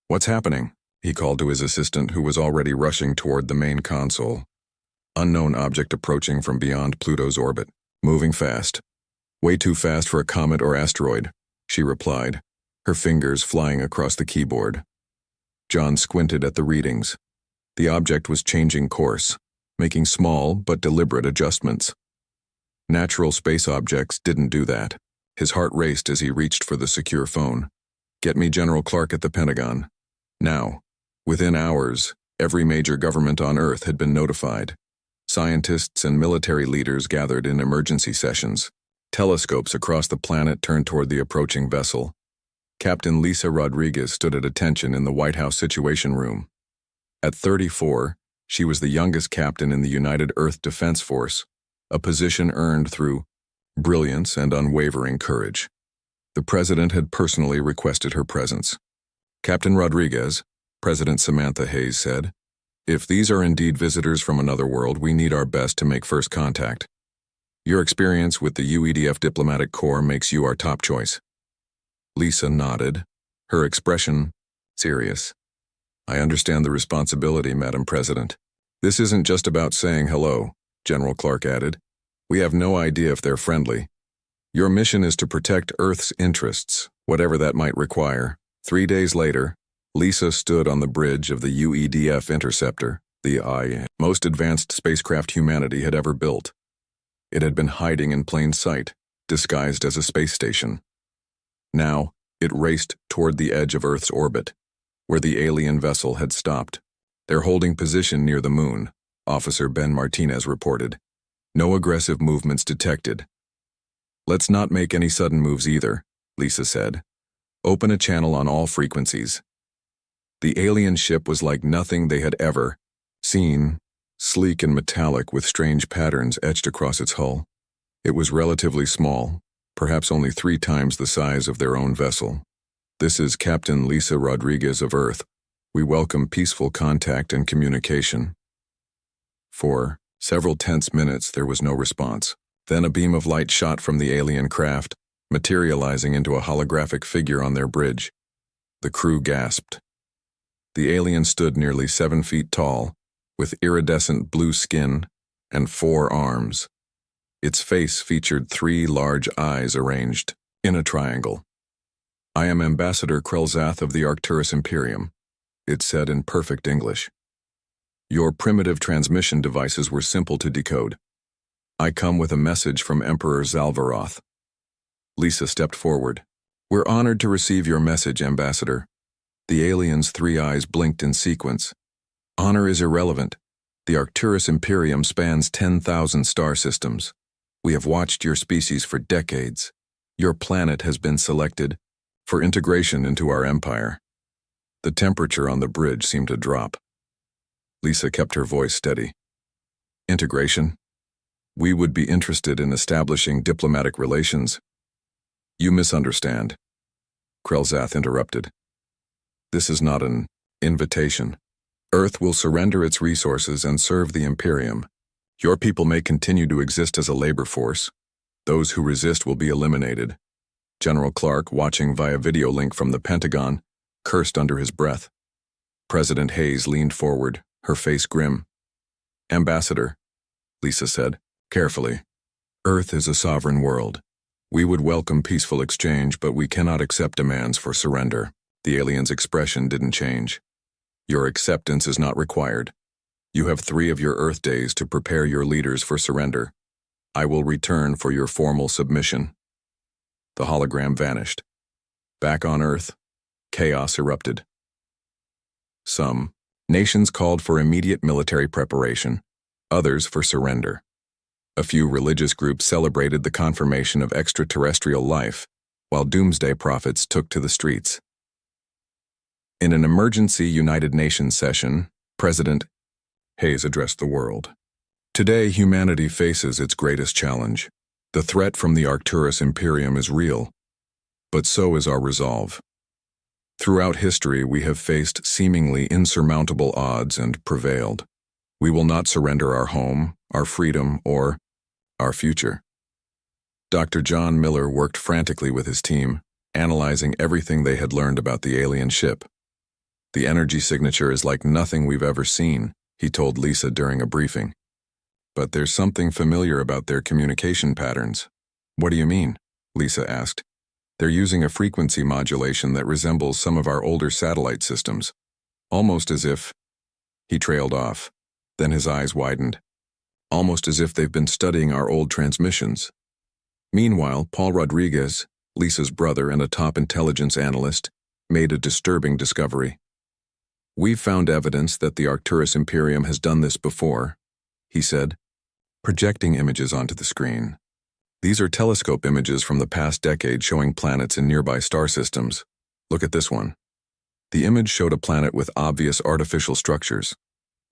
What's happening? He called to his assistant, who was already rushing toward the main console. Unknown object approaching from beyond Pluto's orbit. Moving fast. Way too fast for a comet or asteroid, she replied, her fingers flying across the keyboard. John squinted at the readings. The object was changing course, making small but deliberate adjustments. Natural space objects didn't do that. His heart raced as he reached for the secure phone. Get me General Clark at the Pentagon. Now. Within hours, every major government on Earth had been notified. Scientists and military leaders gathered in emergency sessions. Telescopes across the planet turned toward the approaching vessel. Captain Lisa Rodriguez stood at attention in the White House Situation Room. At 34, she was the youngest captain in the United Earth Defense Force, a position earned through brilliance and unwavering courage. The president had personally requested her presence. Captain Rodriguez, President Samantha Hayes said, "If these are indeed visitors from another world, we need our best to make first contact. Your experience with the UEDF Diplomatic Corps makes you our top choice." Lisa nodded, her expression serious. "I understand the responsibility, Madam President. This isn't just about saying hello," General Clark added. "We have no idea if they're friendly. Your mission is to protect Earth's interests, whatever that might require." 3 days later, Lisa stood on the bridge of the UEDF Interceptor, the most advanced spacecraft humanity had ever built. It had been hiding in plain sight, disguised as a space station. Now, it raced toward the edge of Earth's orbit, where the alien vessel had stopped. "They're holding position near the moon," Officer Ben Martinez reported. "No aggressive movements detected." "Let's not make any sudden moves either," Lisa said. "Open a channel on all frequencies." The alien ship was like nothing they had ever seen sleek and metallic with strange patterns etched across its hull. It was relatively small, perhaps only 3 times the size of their own vessel. "This is Captain Lisa Rodriguez of Earth. We welcome peaceful contact and communication." For several tense minutes there was no response. Then a beam of light shot from the alien craft, materializing into a holographic figure on their bridge. The crew gasped. The alien stood nearly 7 feet tall, with iridescent blue skin and 4 arms. Its face featured 3 large eyes arranged in a triangle. "I am Ambassador Crusade of the Arcturus Imperium," it said in perfect English. "Your primitive transmission devices were simple to decode. I come with a message from Emperor Zalvaroth." Lisa stepped forward. "We're honored to receive your message, Ambassador." The alien's 3 eyes blinked in sequence. "Honor is irrelevant. The Arcturus Imperium spans 10,000 star systems. We have watched your species for decades. Your planet has been selected for integration into our empire." The temperature on the bridge seemed to drop. Lisa kept her voice steady. "Integration? We would be interested in establishing diplomatic relations." "You misunderstand," Crusade interrupted. "This is not an invitation. Earth will surrender its resources and serve the Imperium. Your people may continue to exist as a labor force. Those who resist will be eliminated." General Clark, watching via video link from the Pentagon, cursed under his breath. President Hayes leaned forward, her face grim. "Ambassador," Lisa said, carefully, "Earth is a sovereign world. We would welcome peaceful exchange, but we cannot accept demands for surrender." The alien's expression didn't change. "Your acceptance is not required. You have 3 of your Earth days to prepare your leaders for surrender. I will return for your formal submission." The hologram vanished. Back on Earth, chaos erupted. Some nations called for immediate military preparation, others for surrender. A few religious groups celebrated the confirmation of extraterrestrial life, while doomsday prophets took to the streets. In an emergency United Nations session, President Hayes addressed the world. "Today, humanity faces its greatest challenge. The threat from the Arcturus Imperium is real, but so is our resolve. Throughout history, we have faced seemingly insurmountable odds and prevailed. We will not surrender our home, our freedom, or our future." Dr. John Miller worked frantically with his team, analyzing everything they had learned about the alien ship. "The energy signature is like nothing we've ever seen," he told Lisa during a briefing. "But there's something familiar about their communication patterns." "What do you mean?" Lisa asked. "They're using a frequency modulation that resembles some of our older satellite systems, almost as if—" He trailed off. Then his eyes widened. "Almost as if they've been studying our old transmissions." Meanwhile, Paul Rodriguez, Lisa's brother and a top intelligence analyst, made a disturbing discovery. "We've found evidence that the Arcturus Imperium has done this before," he said, projecting images onto the screen. "These are telescope images from the past decade showing planets in nearby star systems. Look at this one." The image showed a planet with obvious artificial structures.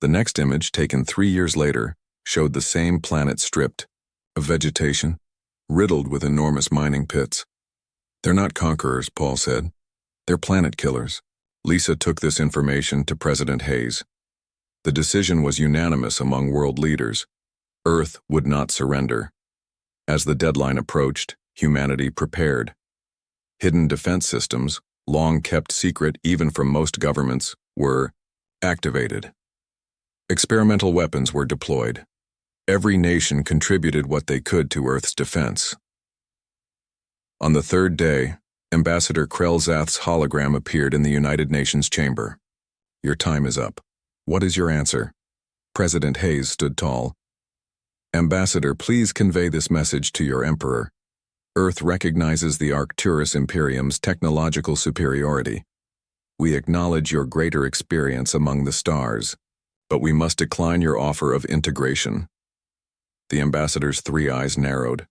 The next image, taken 3 years later, showed the same planet stripped of vegetation, riddled with enormous mining pits. "They're not conquerors," Paul said. "They're planet killers." Lisa took this information to President Hayes. The decision was unanimous among world leaders. Earth would not surrender. As the deadline approached, humanity prepared. Hidden defense systems, long kept secret even from most governments, were activated. Experimental weapons were deployed. Every nation contributed what they could to Earth's defense. On the 3rd day, Ambassador Crusade's hologram appeared in the United Nations chamber. "Your time is up. What is your answer?" President Hayes stood tall. "Ambassador, please convey this message to your emperor. Earth recognizes the Arcturus Imperium's technological superiority. We acknowledge your greater experience among the stars, but we must decline your offer of integration." The ambassador's 3 eyes narrowed.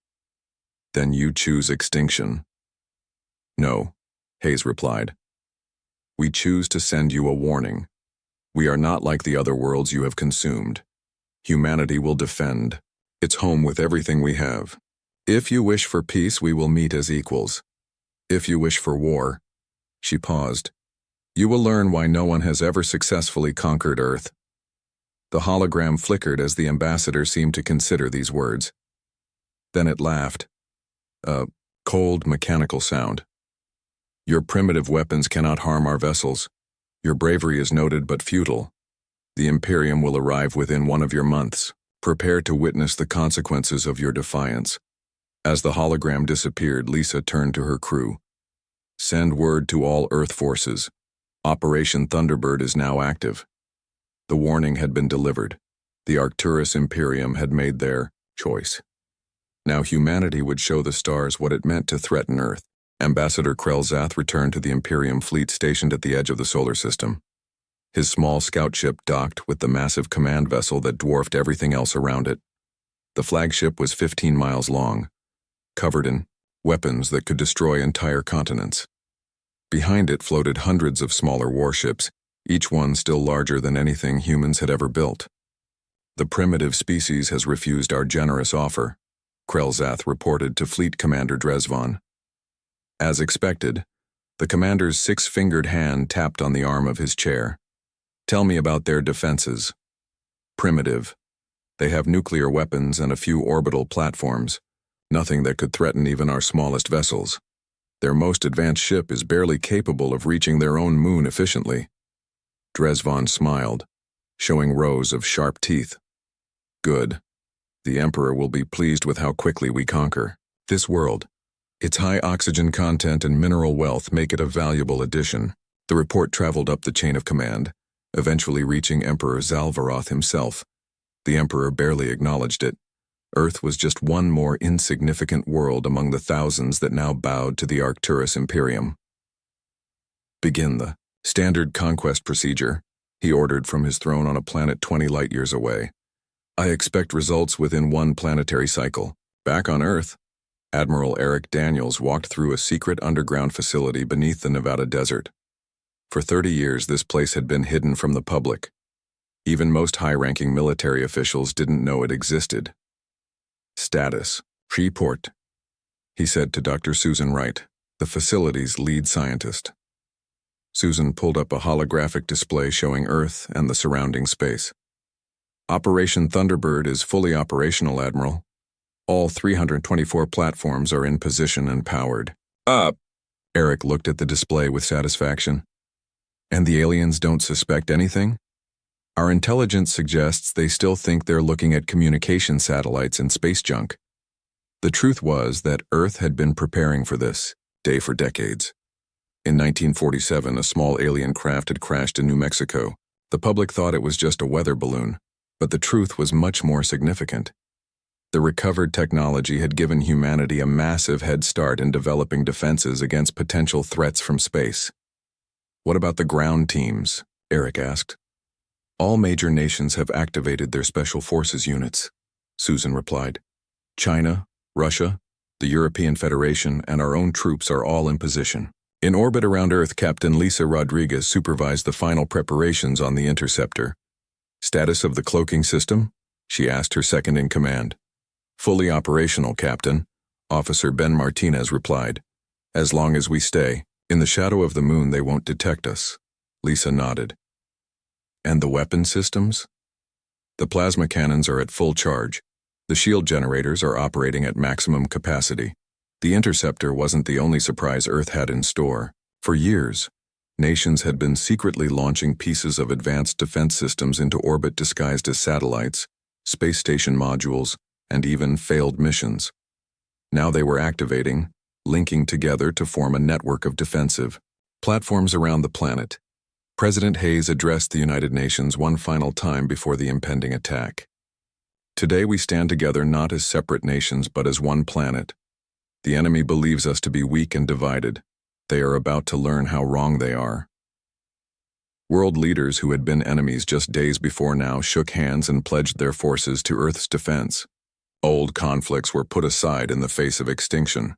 "Then you choose extinction." "No," Hayes replied. "We choose to send you a warning. We are not like the other worlds you have consumed. Humanity will defend its home with everything we have. If you wish for peace, we will meet as equals. If you wish for war," she paused, "you will learn why no one has ever successfully conquered Earth." The hologram flickered as the ambassador seemed to consider these words. Then it laughed. A cold, mechanical sound. "Your primitive weapons cannot harm our vessels. Your bravery is noted but futile. The Imperium will arrive within one of your months. Prepare to witness the consequences of your defiance." As the hologram disappeared, Lisa turned to her crew. "Send word to all Earth forces. Operation Thunderbird is now active." The warning had been delivered. The Arcturus Imperium had made their choice. Now humanity would show the stars what it meant to threaten Earth. Ambassador Crusade returned to the Imperium fleet stationed at the edge of the solar system. His small scout ship docked with the massive command vessel that dwarfed everything else around it. The flagship was 15 miles long, covered in weapons that could destroy entire continents. Behind it floated hundreds of smaller warships, each one still larger than anything humans had ever built. "The primitive species has refused our generous offer," Crusade reported to Fleet Commander Dresvon. As expected, the commander's six-fingered hand tapped on the arm of his chair. "Tell me about their defenses." "Primitive. They have nuclear weapons and a few orbital platforms, nothing that could threaten even our smallest vessels. Their most advanced ship is barely capable of reaching their own moon efficiently." Dresvon smiled, showing rows of sharp teeth. "Good. The Emperor will be pleased with how quickly we conquer this world. Its high oxygen content and mineral wealth make it a valuable addition." The report traveled up the chain of command, eventually reaching Emperor Zalvaroth himself. The Emperor barely acknowledged it. Earth was just one more insignificant world among the thousands that now bowed to the Arcturus Imperium. "Begin the standard conquest procedure," he ordered from his throne on a planet 20 light-years away. "I expect results within one planetary cycle." Back on Earth, Admiral Eric Daniels walked through a secret underground facility beneath the Nevada desert. For 30 years, this place had been hidden from the public. Even most high-ranking military officials didn't know it existed. "Status. Report," he said to Dr. Susan Wright, the facility's lead scientist. Susan pulled up a holographic display showing Earth and the surrounding space. "Operation Thunderbird is fully operational, Admiral. All 324 platforms are in position and powered." "Up!" Eric looked at the display with satisfaction. "And the aliens don't suspect anything? Our intelligence suggests they still think they're looking at communication satellites and space junk." The truth was that Earth had been preparing for this day for decades. In 1947, a small alien craft had crashed in New Mexico. The public thought it was just a weather balloon, but the truth was much more significant. The recovered technology had given humanity a massive head start in developing defenses against potential threats from space. "What about the ground teams?" Eric asked. "All major nations have activated their special forces units," Susan replied. "China, Russia, the European Federation, and our own troops are all in position." In orbit around Earth, Captain Lisa Rodriguez supervised the final preparations on the interceptor. "Status of the cloaking system?" she asked her second-in-command. "Fully operational, Captain," Officer Ben Martinez replied. "As long as we stay in the shadow of the moon, they won't detect us." Lisa nodded. "And the weapon systems?" "The plasma cannons are at full charge. The shield generators are operating at maximum capacity." The interceptor wasn't the only surprise Earth had in store. For years, nations had been secretly launching pieces of advanced defense systems into orbit disguised as satellites, space station modules, and even failed missions. Now they were activating, linking together to form a network of defensive platforms around the planet. President Hayes addressed the United Nations one final time before the impending attack. "Today we stand together not as separate nations but as one planet. The enemy believes us to be weak and divided. They are about to learn how wrong they are." World leaders who had been enemies just days before now shook hands and pledged their forces to Earth's defense. Old conflicts were put aside in the face of extinction.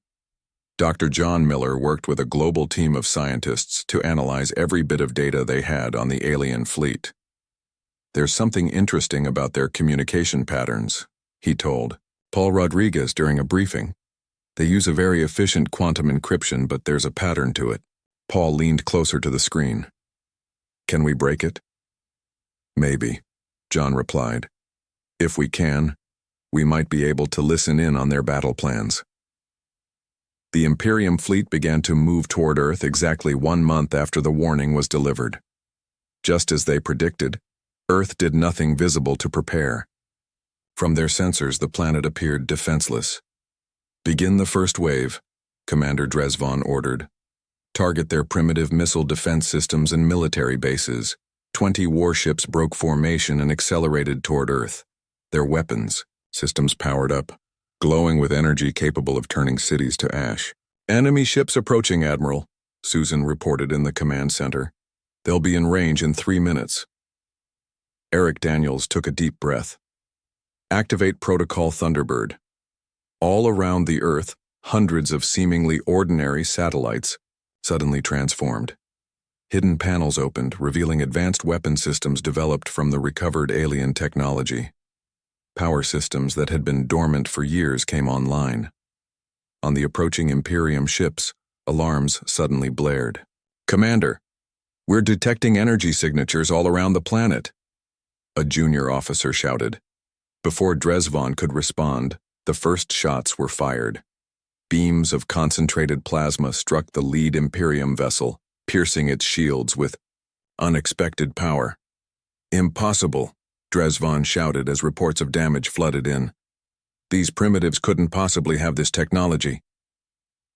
Dr. John Miller worked with a global team of scientists to analyze every bit of data they had on the alien fleet. There's something interesting about their communication patterns, he told Paul Rodriguez during a briefing. They use a very efficient quantum encryption, but there's a pattern to it. Paul leaned closer to the screen. Can we break it? Maybe, John replied. If we can, we might be able to listen in on their battle plans. The Imperium fleet began to move toward Earth exactly 1 month after the warning was delivered. Just as they predicted, Earth did nothing visible to prepare. From their sensors, the planet appeared defenseless. Begin the first wave, Commander Dresvon ordered. Target their primitive missile defense systems and military bases. 20 warships broke formation and accelerated toward Earth. Their weapons, systems powered up, glowing with energy capable of turning cities to ash. Enemy ships approaching, Admiral, Susan reported in the command center. They'll be in range in 3 minutes. Eric Daniels took a deep breath. Activate Protocol Thunderbird. All around the Earth, hundreds of seemingly ordinary satellites suddenly transformed. Hidden panels opened, revealing advanced weapon systems developed from the recovered alien technology. Power systems that had been dormant for years came online. On the approaching Imperium ships, alarms suddenly blared. Commander, we're detecting energy signatures all around the planet, a junior officer shouted. Before Dresvon could respond, the first shots were fired. Beams of concentrated plasma struck the lead Imperium vessel, piercing its shields with unexpected power. Impossible, Dresvon shouted as reports of damage flooded in. These primitives couldn't possibly have this technology.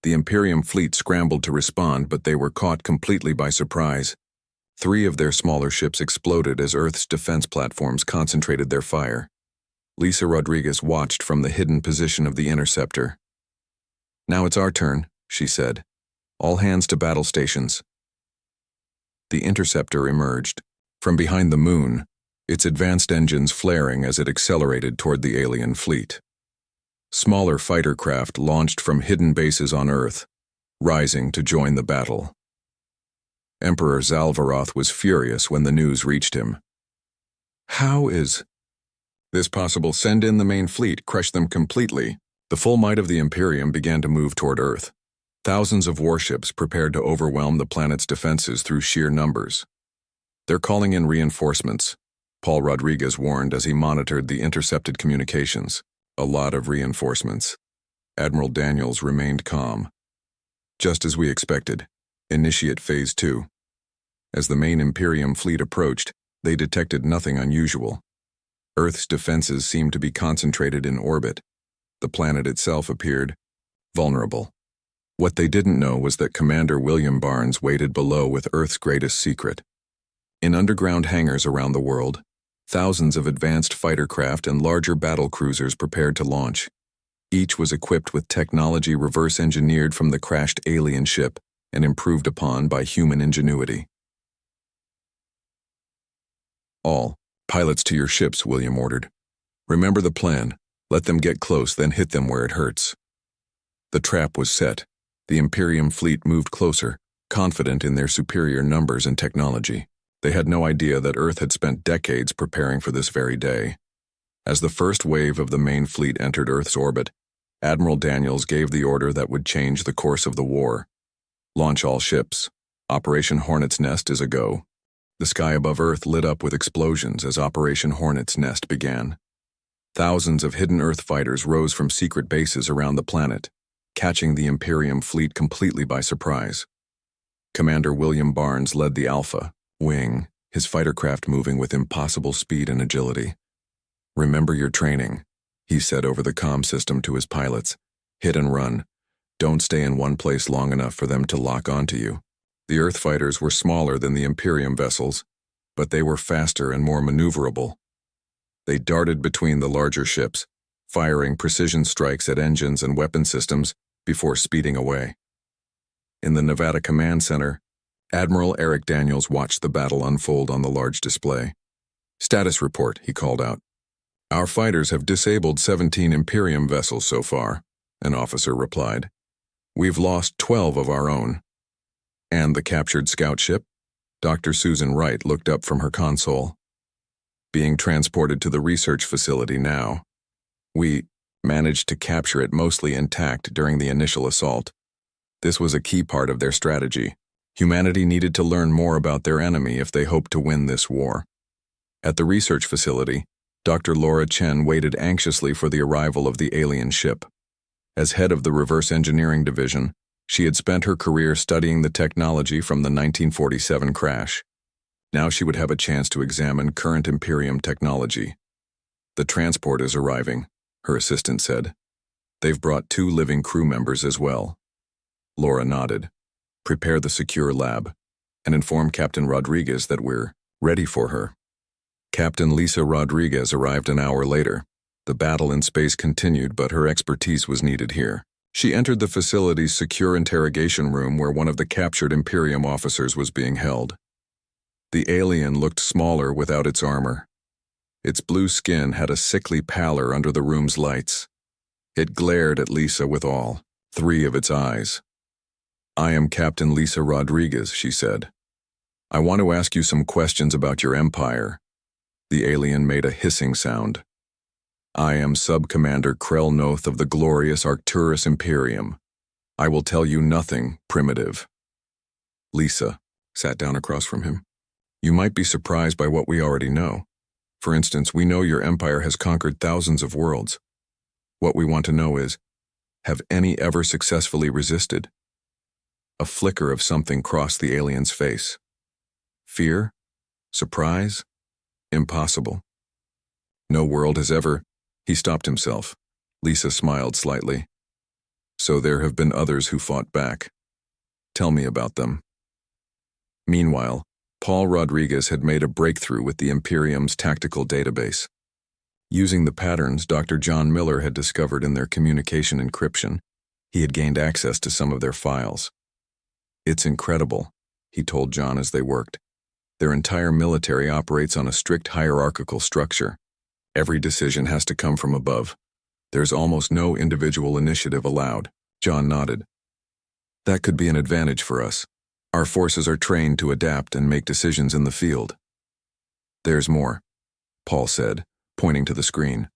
The Imperium fleet scrambled to respond, but they were caught completely by surprise. 3 of their smaller ships exploded as Earth's defense platforms concentrated their fire. Lisa Rodriguez watched from the hidden position of the interceptor. Now it's our turn, she said. All hands to battle stations. The interceptor emerged. From behind the moon, its advanced engines flaring as it accelerated toward the alien fleet. Smaller fighter craft launched from hidden bases on Earth, rising to join the battle. Emperor Zalvaroth was furious when the news reached him. How is this possible? Send in the main fleet, crush them completely. The full might of the Imperium began to move toward Earth. Thousands of warships prepared to overwhelm the planet's defenses through sheer numbers. They're calling in reinforcements, Paul Rodriguez warned as he monitored the intercepted communications. A lot of reinforcements. Admiral Daniels remained calm. Just as we expected. Initiate Phase 2. As the main Imperium fleet approached, they detected nothing unusual. Earth's defenses seemed to be concentrated in orbit. The planet itself appeared vulnerable. What they didn't know was that Commander William Barnes waited below with Earth's greatest secret. In underground hangars around the world, thousands of advanced fighter craft and larger battle cruisers prepared to launch. Each was equipped with technology reverse-engineered from the crashed alien ship and improved upon by human ingenuity. All pilots to your ships, William ordered. Remember the plan. Let them get close, then hit them where it hurts. The trap was set. The Imperium fleet moved closer, confident in their superior numbers and technology. They had no idea that Earth had spent decades preparing for this very day. As the first wave of the main fleet entered Earth's orbit, Admiral Daniels gave the order that would change the course of the war. Launch all ships. Operation Hornet's Nest is a go. The sky above Earth lit up with explosions as Operation Hornet's Nest began. Thousands of hidden Earth fighters rose from secret bases around the planet, catching the Imperium fleet completely by surprise. Commander William Barnes led the Alpha wing, his fighter craft moving with impossible speed and agility. Remember your training, he said over the comm system to his pilots. Hit and run. Don't stay in one place long enough for them to lock onto you. The Earth fighters were smaller than the Imperium vessels, but they were faster and more maneuverable. They darted between the larger ships, firing precision strikes at engines and weapon systems before speeding away. In the Nevada Command Center, Admiral Eric Daniels watched the battle unfold on the large display. Status report, he called out. Our fighters have disabled 17 Imperium vessels so far, an officer replied. We've lost 12 of our own. And the captured scout ship? Dr. Susan Wright looked up from her console. being transported to the research facility now. We managed to capture it mostly intact during the initial assault. This was a key part of their strategy. Humanity needed to learn more about their enemy if they hoped to win this war. At the research facility, Dr. Laura Chen waited anxiously for the arrival of the alien ship. As head of the reverse engineering division, she had spent her career studying the technology from the 1947 crash. Now she would have a chance to examine current Imperium technology. "The transport is arriving," her assistant said. "They've brought 2 living crew members as well." Laura nodded. "Prepare the secure lab and inform Captain Rodriguez that we're ready for her." Captain Lisa Rodriguez arrived an hour later. The battle in space continued, but her expertise was needed here. She entered the facility's secure interrogation room where one of the captured Imperium officers was being held. The alien looked smaller without its armor. Its blue skin had a sickly pallor under the room's lights. It glared at Lisa with all 3 of its eyes. "I am Captain Lisa Rodriguez," she said. "I want to ask you some questions about your empire." The alien made a hissing sound. "I am Sub-Commander Krell Noth of the glorious Arcturus Imperium. I will tell you nothing, primitive." Lisa sat down across from him. "You might be surprised by what we already know. For instance, we know your empire has conquered thousands of worlds. What we want to know is, have any ever successfully resisted?" A flicker of something crossed the alien's face. Fear? Surprise? Impossible. "No world has ever—" He stopped himself. Lisa smiled slightly. "So there have been others who fought back. Tell me about them." Meanwhile, Paul Rodriguez had made a breakthrough with the Imperium's tactical database. Using the patterns Dr. John Miller had discovered in their communication encryption, he had gained access to some of their files. "It's incredible," he told John as they worked. "Their entire military operates on a strict hierarchical structure. Every decision has to come from above. There's almost no individual initiative allowed." John nodded. "That could be an advantage for us. Our forces are trained to adapt and make decisions in the field." "There's more," Paul said, pointing to the screen.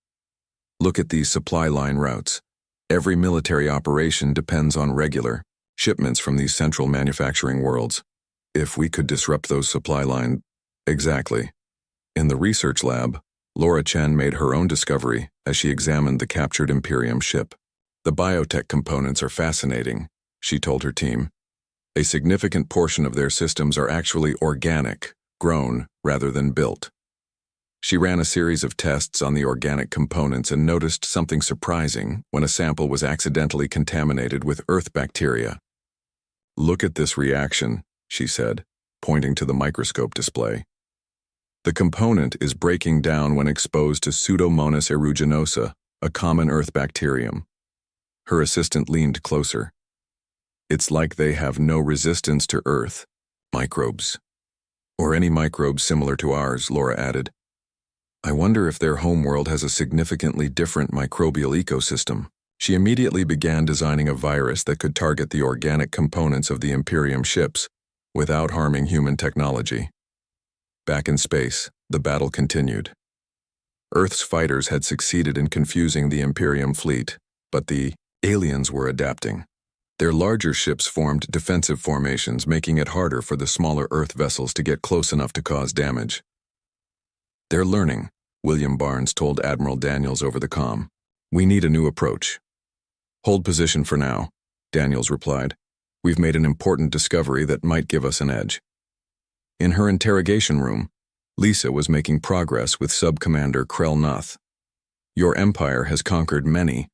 "Look at these supply line routes. Every military operation depends on regular shipments from these central manufacturing worlds. If we could disrupt those supply lines—" "Exactly." In the research lab, Laura Chen made her own discovery as she examined the captured Imperium ship. "The biotech components are fascinating," she told her team. "A significant portion of their systems are actually organic, grown rather than built." She ran a series of tests on the organic components and noticed something surprising when a sample was accidentally contaminated with Earth bacteria. "Look at this reaction," she said, pointing to the microscope display. "The component is breaking down when exposed to Pseudomonas aeruginosa, a common Earth bacterium." Her assistant leaned closer. "It's like they have no resistance to Earth microbes." "Or any microbes similar to ours," Laura added. "I wonder if their homeworld has a significantly different microbial ecosystem." She immediately began designing a virus that could target the organic components of the Imperium ships without harming human technology. Back in space, the battle continued. Earth's fighters had succeeded in confusing the Imperium fleet, but the aliens were adapting. Their larger ships formed defensive formations, making it harder for the smaller Earth vessels to get close enough to cause damage. "They're learning," William Barnes told Admiral Daniels over the comm. "We need a new approach." "Hold position for now," Daniels replied. "We've made an important discovery that might give us an edge." In her interrogation room, Lisa was making progress with Sub-Commander Krell Noth. "Your empire has conquered many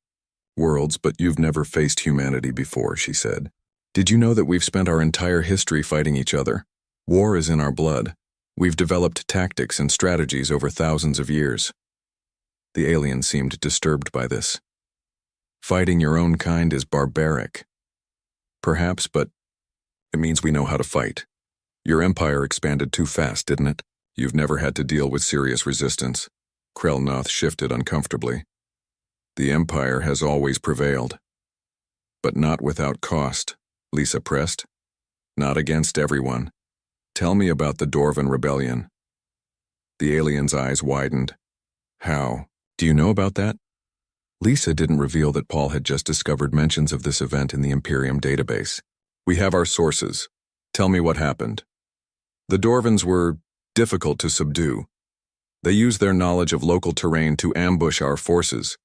worlds, but you've never faced humanity before," she said. "Did you know that we've spent our entire history fighting each other? War is in our blood. We've developed tactics and strategies over thousands of years." The alien seemed disturbed by this. "Fighting your own kind is barbaric." "Perhaps, but it means we know how to fight. Your empire expanded too fast, didn't it? You've never had to deal with serious resistance." Krell Noth shifted uncomfortably. "The empire has always prevailed." "But not without cost," Lisa pressed. "Not against everyone. Tell me about the Dwarven Rebellion." The alien's eyes widened. How? Do you know about that? Lisa didn't reveal that Paul had just discovered mentions of this event in the Imperium database. We have our sources. Tell me what happened. The Dorvans were difficult to subdue. They used their knowledge of local terrain to ambush our forces.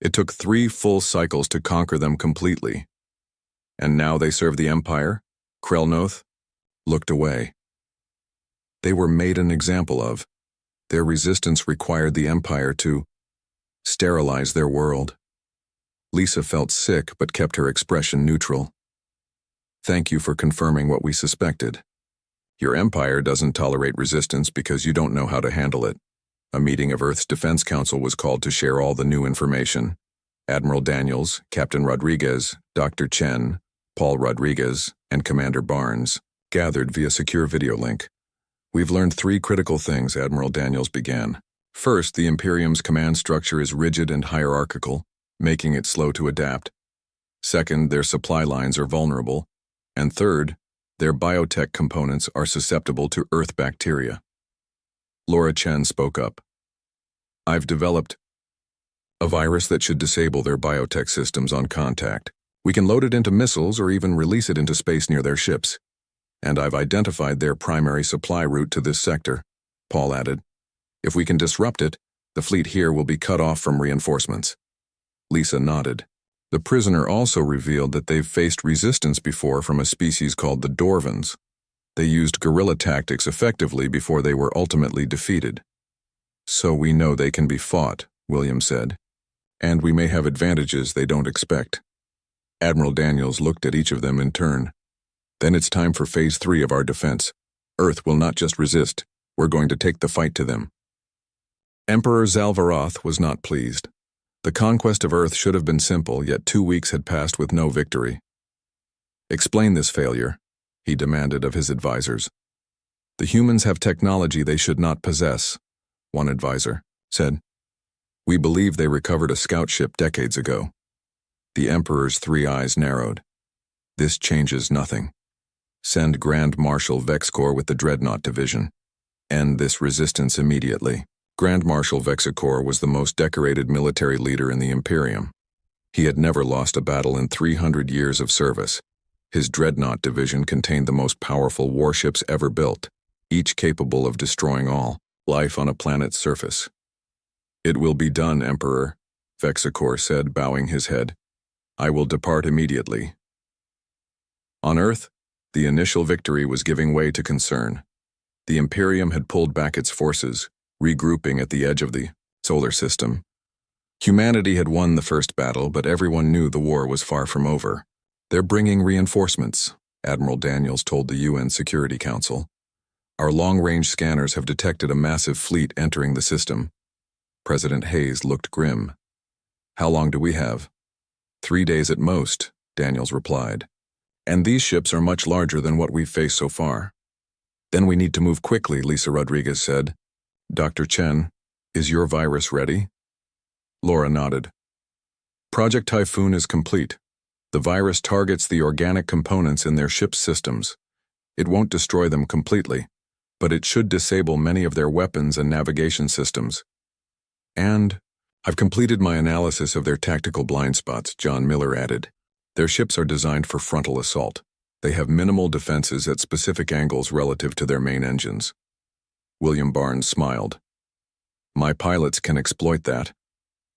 It took 3 full cycles to conquer them completely. And now they serve the Empire? Krelnoth looked away. They were made an example of. Their resistance required the Empire to sterilize their world. Lisa felt sick but kept her expression neutral. Thank you for confirming what we suspected. Your Empire doesn't tolerate resistance because you don't know how to handle it. A meeting of Earth's Defense Council was called to share all the new information. Admiral Daniels, Captain Rodriguez, Dr. Chen, Paul Rodriguez, and Commander Barnes gathered via secure video link. We've learned 3 critical things, Admiral Daniels began. First, the Imperium's command structure is rigid and hierarchical, making it slow to adapt. Second, their supply lines are vulnerable. And third, their biotech components are susceptible to Earth bacteria. Laura Chen spoke up. I've developed a virus that should disable their biotech systems on contact. We can load it into missiles or even release it into space near their ships. And I've identified their primary supply route to this sector, Paul added. If we can disrupt it, the fleet here will be cut off from reinforcements. Lisa nodded. The prisoner also revealed that they've faced resistance before from a species called the Dorvans. They used guerrilla tactics effectively before they were ultimately defeated. So we know they can be fought, William said. And we may have advantages they don't expect. Admiral Daniels looked at each of them in turn. Then it's time for Phase 3 of our defense. Earth will not just resist. We're going to take the fight to them. Emperor Zalvaroth was not pleased. The conquest of Earth should have been simple, yet 2 weeks had passed with no victory. Explain this failure, he demanded of his advisors. The humans have technology they should not possess, one advisor said. We believe they recovered a scout ship decades ago. The Emperor's 3 eyes narrowed. This changes nothing. Send Grand Marshal Vexcor with the Dreadnought Division. End this resistance immediately. Grand Marshal Vexicor was the most decorated military leader in the Imperium. He had never lost a battle in 300 years of service. His Dreadnought Division contained the most powerful warships ever built, each capable of destroying all life on a planet's surface. It will be done, Emperor, Vexicor said, bowing his head. I will depart immediately. On Earth, the initial victory was giving way to concern. The Imperium had pulled back its forces, regrouping at the edge of the solar system. Humanity had won the first battle, but everyone knew the war was far from over. They're bringing reinforcements, Admiral Daniels told the UN Security Council. Our long-range scanners have detected a massive fleet entering the system. President Hayes looked grim. How long do we have? 3 days at most, Daniels replied. And these ships are much larger than what we've faced so far. Then we need to move quickly, Lisa Rodriguez said. Dr. Chen, is your virus ready? Laura nodded. Project Typhoon is complete. The virus targets the organic components in their ship's systems. It won't destroy them completely, but it should disable many of their weapons and navigation systems. And I've completed my analysis of their tactical blind spots, John Miller added. Their ships are designed for frontal assault. They have minimal defenses at specific angles relative to their main engines. William Barnes smiled. My pilots can exploit that.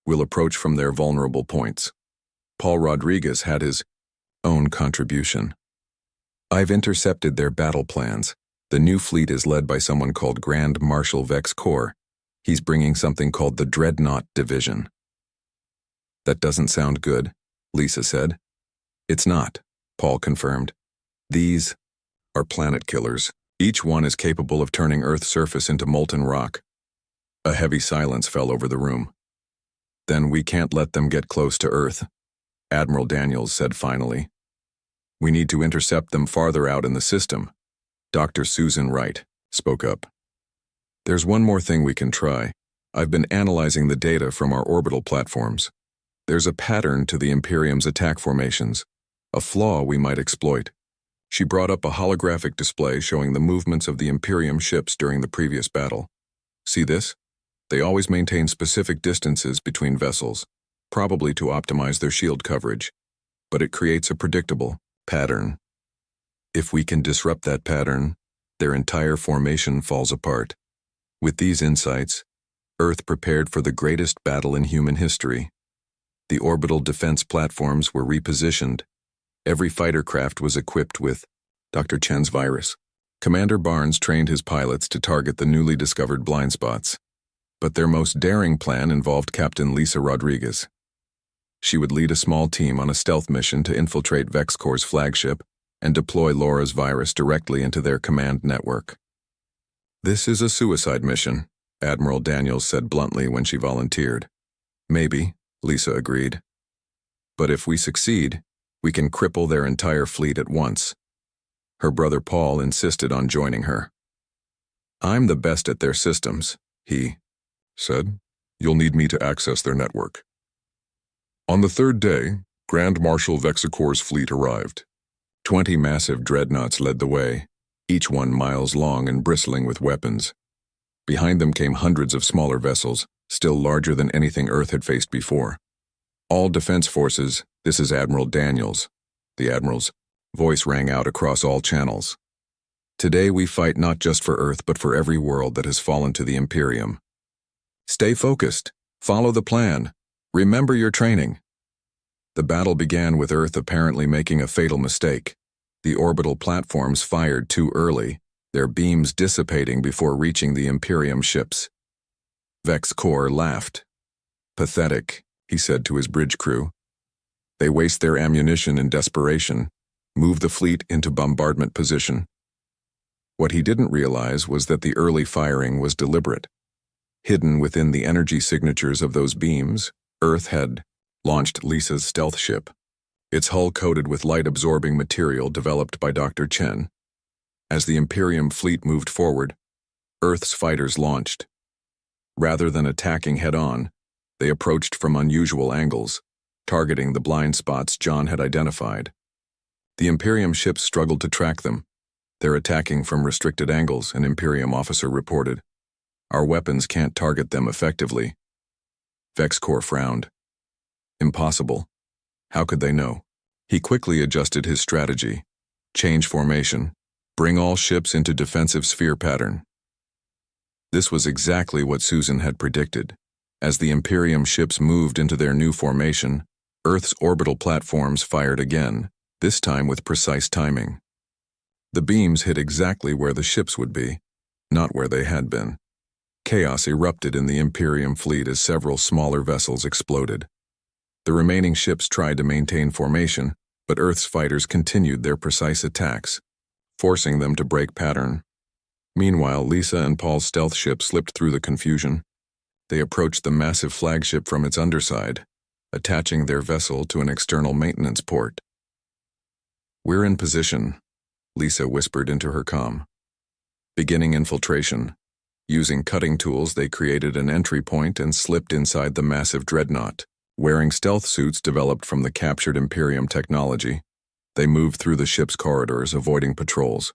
We'll approach from their vulnerable points. Paul Rodriguez had his own contribution. I've intercepted their battle plans. The new fleet is led by someone called Grand Marshal Vexcor. He's bringing something called the Dreadnought Division. That doesn't sound good, Lisa said. It's not, Paul confirmed. These are planet killers. Each one is capable of turning Earth's surface into molten rock. A heavy silence fell over the room. Then we can't let them get close to Earth, Admiral Daniels said finally. We need to intercept them farther out in the system. Dr. Susan Wright spoke up. There's one more thing we can try. I've been analyzing the data from our orbital platforms. There's a pattern to the Imperium's attack formations, a flaw we might exploit. She brought up a holographic display showing the movements of the Imperium ships during the previous battle. See this? They always maintain specific distances between vessels, probably to optimize their shield coverage, but it creates a predictable pattern. If we can disrupt that pattern, their entire formation falls apart. With these insights, Earth prepared for the greatest battle in human history. The orbital defense platforms were repositioned. Every fighter craft was equipped with Dr. Chen's virus. Commander Barnes trained his pilots to target the newly discovered blind spots. But their most daring plan involved Captain Lisa Rodriguez. She would lead a small team on a stealth mission to infiltrate VexCorp's flagship and deploy Laura's virus directly into their command network. "This is a suicide mission," Admiral Daniels said bluntly when she volunteered. "Maybe," Lisa agreed. "But if we succeed, we can cripple their entire fleet at once." Her brother Paul insisted on joining her. "I'm the best at their systems," he said. "You'll need me to access their network." On the third day, Grand Marshal VexCorp's fleet arrived. 20 massive dreadnoughts led the way, each one miles long and bristling with weapons. Behind them came hundreds of smaller vessels, still larger than anything Earth had faced before. "All defense forces, this is Admiral Daniels," the Admiral's voice rang out across all channels. "Today we fight not just for Earth but for every world that has fallen to the Imperium. Stay focused, follow the plan, remember your training." The battle began with Earth apparently making a fatal mistake. The orbital platforms fired too early, their beams dissipating before reaching the Imperium ships. VexCorp laughed. "Pathetic," he said to his bridge crew. "They waste their ammunition in desperation, move the fleet into bombardment position." What he didn't realize was that the early firing was deliberate. Hidden within the energy signatures of those beams, Earth had launched Lisa's stealth ship, its hull coated with light-absorbing material developed by Dr. Chen. As the Imperium fleet moved forward, Earth's fighters launched. Rather than attacking head-on, they approached from unusual angles, targeting the blind spots John had identified. The Imperium ships struggled to track them. "They're attacking from restricted angles," an Imperium officer reported. "Our weapons can't target them effectively." VexCorp frowned. Impossible. How could they know? He quickly adjusted his strategy. Change formation. Bring all ships into defensive sphere pattern. This was exactly what Susan had predicted. As the Imperium ships moved into their new formation, Earth's orbital platforms fired again, this time with precise timing. The beams hit exactly where the ships would be, not where they had been. Chaos erupted in the Imperium fleet as several smaller vessels exploded. The remaining ships tried to maintain formation, but Earth's fighters continued their precise attacks, forcing them to break pattern. Meanwhile, Lisa and Paul's stealth ship slipped through the confusion. They approached the massive flagship from its underside, attaching their vessel to an external maintenance port. "We're in position," Lisa whispered into her comm. Beginning infiltration. Using cutting tools, they created an entry point and slipped inside the massive dreadnought. Wearing stealth suits developed from the captured Imperium technology, they moved through the ship's corridors, avoiding patrols.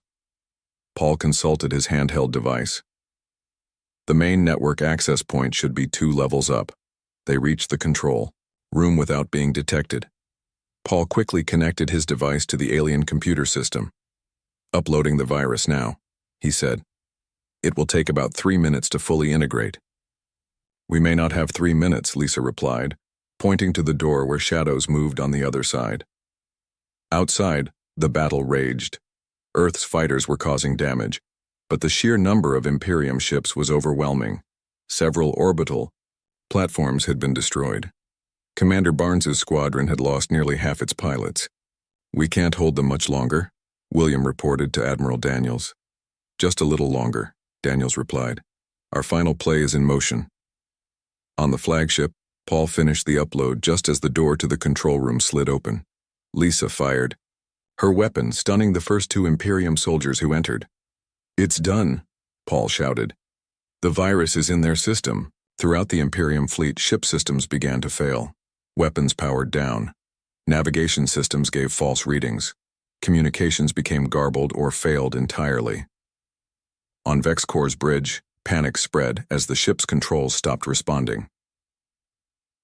Paul consulted his handheld device. The main network access point should be 2 levels up. They reached the control room without being detected. Paul quickly connected his device to the alien computer system. "Uploading the virus now," he said. "It will take about 3 minutes to fully integrate." "We may not have 3 minutes," Lisa replied, pointing to the door where shadows moved on the other side. Outside, the battle raged. Earth's fighters were causing damage, but the sheer number of Imperium ships was overwhelming. Several orbital platforms had been destroyed. Commander Barnes's squadron had lost nearly half its pilots. "We can't hold them much longer," William reported to Admiral Daniels. "Just a little longer," Daniels replied. "Our final play is in motion." On the flagship, Paul finished the upload just as the door to the control room slid open. Lisa fired, her weapon stunning the first 2 Imperium soldiers who entered. "It's done," Paul shouted. "The virus is in their system." Throughout the Imperium fleet, ship systems began to fail. Weapons powered down. Navigation systems gave false readings. Communications became garbled or failed entirely. On VexCorp's bridge, Panic spread as the ship's controls stopped responding.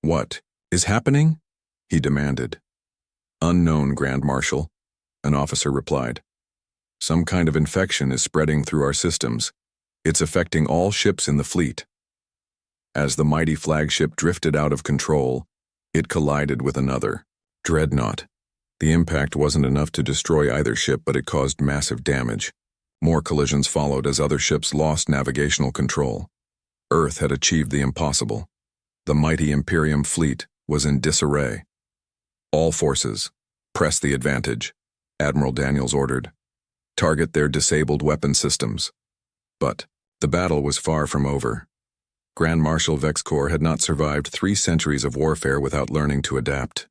"What is happening?" he demanded. "Unknown, Grand Marshal," an officer replied. "Some kind of infection is spreading through our systems. It's affecting all ships in the fleet." As the mighty flagship drifted out of control, it collided with another, dreadnought. The impact wasn't enough to destroy either ship, but it caused massive damage. More collisions followed as other ships lost navigational control. Earth had achieved the impossible. The mighty Imperium fleet was in disarray. "All forces, press the advantage," Admiral Daniels ordered. "Target their disabled weapon systems." But the battle was far from over. Grand Marshal Vexcor had not survived 3 centuries of warfare without learning to adapt.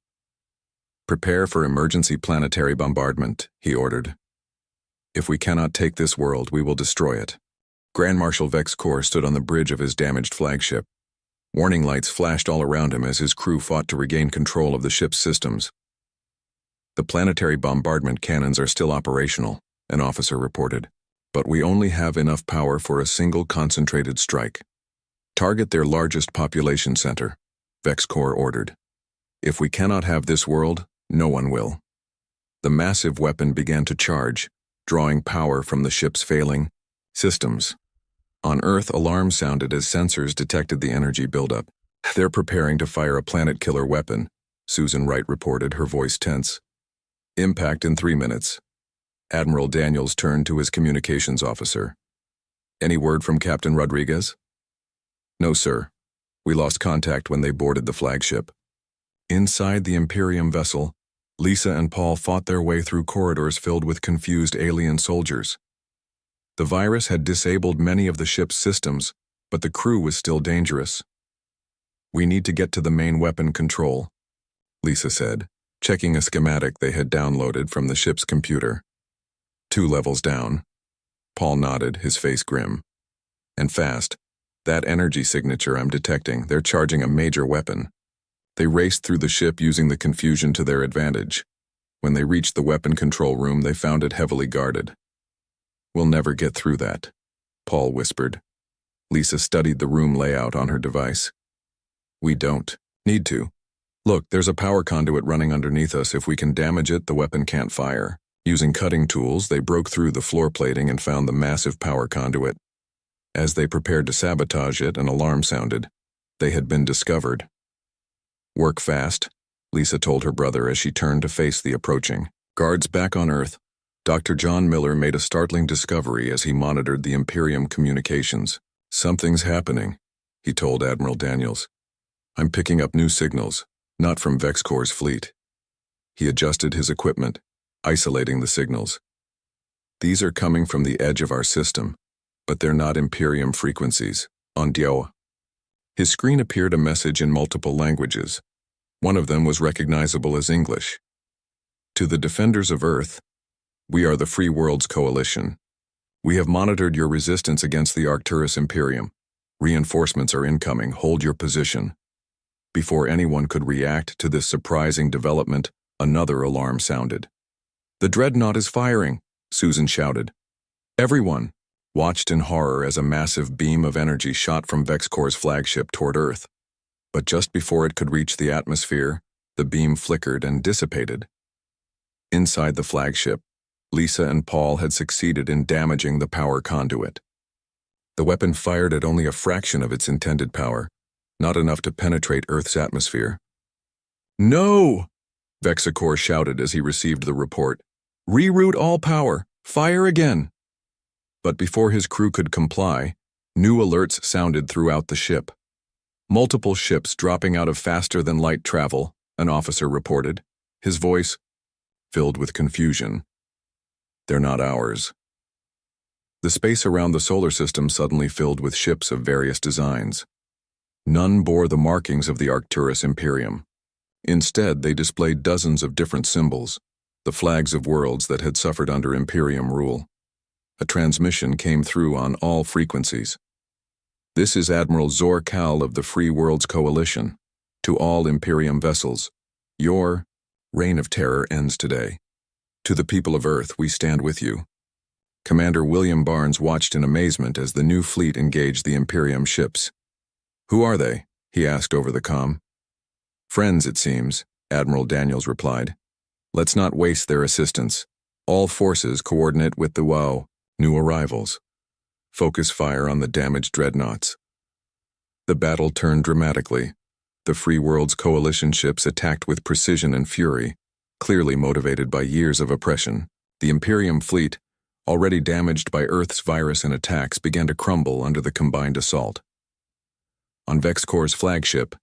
"Prepare for emergency planetary bombardment," he ordered. "If we cannot take this world, we will destroy it." Grand Marshal Vexcor stood on the bridge of his damaged flagship. Warning lights flashed all around him as his crew fought to regain control of the ship's systems. "The planetary bombardment cannons are still operational," an officer reported, "but we only have enough power for a single concentrated strike. Target their largest population center," Vexcor ordered. "If we cannot have this world, no one will." The massive weapon began to charge, drawing power from the ship's failing systems. On Earth, alarms sounded as sensors detected the energy buildup. "They're preparing to fire a planet-killer weapon," Susan Wright reported, her voice tense. "Impact in 3 minutes." Admiral Daniels turned to his communications officer. "Any word from Captain Rodriguez?" "No, sir. We lost contact when they boarded the flagship." Inside the Imperium vessel, Lisa and Paul fought their way through corridors filled with confused alien soldiers. The virus had disabled many of the ship's systems, but the crew was still dangerous. "We need to get to the main weapon control," Lisa said, checking a schematic they had downloaded from the ship's computer. 2 levels down. Paul nodded, his face grim. "And fast. That energy signature I'm detecting, they're charging a major weapon." They raced through the ship using the confusion to their advantage. When they reached the weapon control room, they found it heavily guarded. "We'll never get through that," Paul whispered. Lisa studied the room layout on her device. "We don't need to. Look, there's a power conduit running underneath us. If we can damage it, the weapon can't fire." Using cutting tools, they broke through the floor plating and found the massive power conduit. As they prepared to sabotage it, an alarm sounded. They had been discovered. "Work fast," Lisa told her brother as she turned to face the approaching guards. Back on Earth, Dr. John Miller made a startling discovery as he monitored the Imperium communications. "Something's happening," he told Admiral Daniels. "I'm picking up new signals, not from Vexcor's fleet." He adjusted his equipment, isolating the signals. "These are coming from the edge of our system, but they're not Imperium frequencies. On Dio." His screen appeared a message in multiple languages. One of them was recognizable as English. "To the defenders of Earth, we are the Free Worlds Coalition. We have monitored your resistance against the Arcturus Imperium. Reinforcements are incoming. Hold your position." Before anyone could react to this surprising development, another alarm sounded. "The dreadnought is firing," Susan shouted. Everyone watched in horror as a massive beam of energy shot from Vexcor's flagship toward Earth. But just before it could reach the atmosphere, the beam flickered and dissipated. Inside the flagship, Lisa and Paul had succeeded in damaging the power conduit. The weapon fired at only a fraction of its intended power, not enough to penetrate Earth's atmosphere. "No!" Vexcor shouted as he received the report. "Reroute all power! Fire again!" But before his crew could comply, new alerts sounded throughout the ship. "Multiple ships dropping out of faster-than-light travel," an officer reported, his voice filled with confusion. "They're not ours." The space around the solar system suddenly filled with ships of various designs. None bore the markings of the Arcturus Imperium. Instead, they displayed dozens of different symbols, the flags of worlds that had suffered under Imperium rule. A transmission came through on all frequencies. "This is Admiral Zor Kal of the Free Worlds Coalition. To all Imperium vessels, your reign of terror ends today. To the people of Earth, we stand with you." Commander William Barnes watched in amazement as the new fleet engaged the Imperium ships. "Who are they?" he asked over the comm. "Friends, it seems," Admiral Daniels replied. "Let's not waste their assistance. All forces coordinate with the new arrivals. Focus fire on the damaged dreadnoughts." The battle turned dramatically. The Free World's coalition ships attacked with precision and fury, clearly motivated by years of oppression. The Imperium fleet, already damaged by Earth's virus and attacks, began to crumble under the combined assault. On VexCorp's flagship,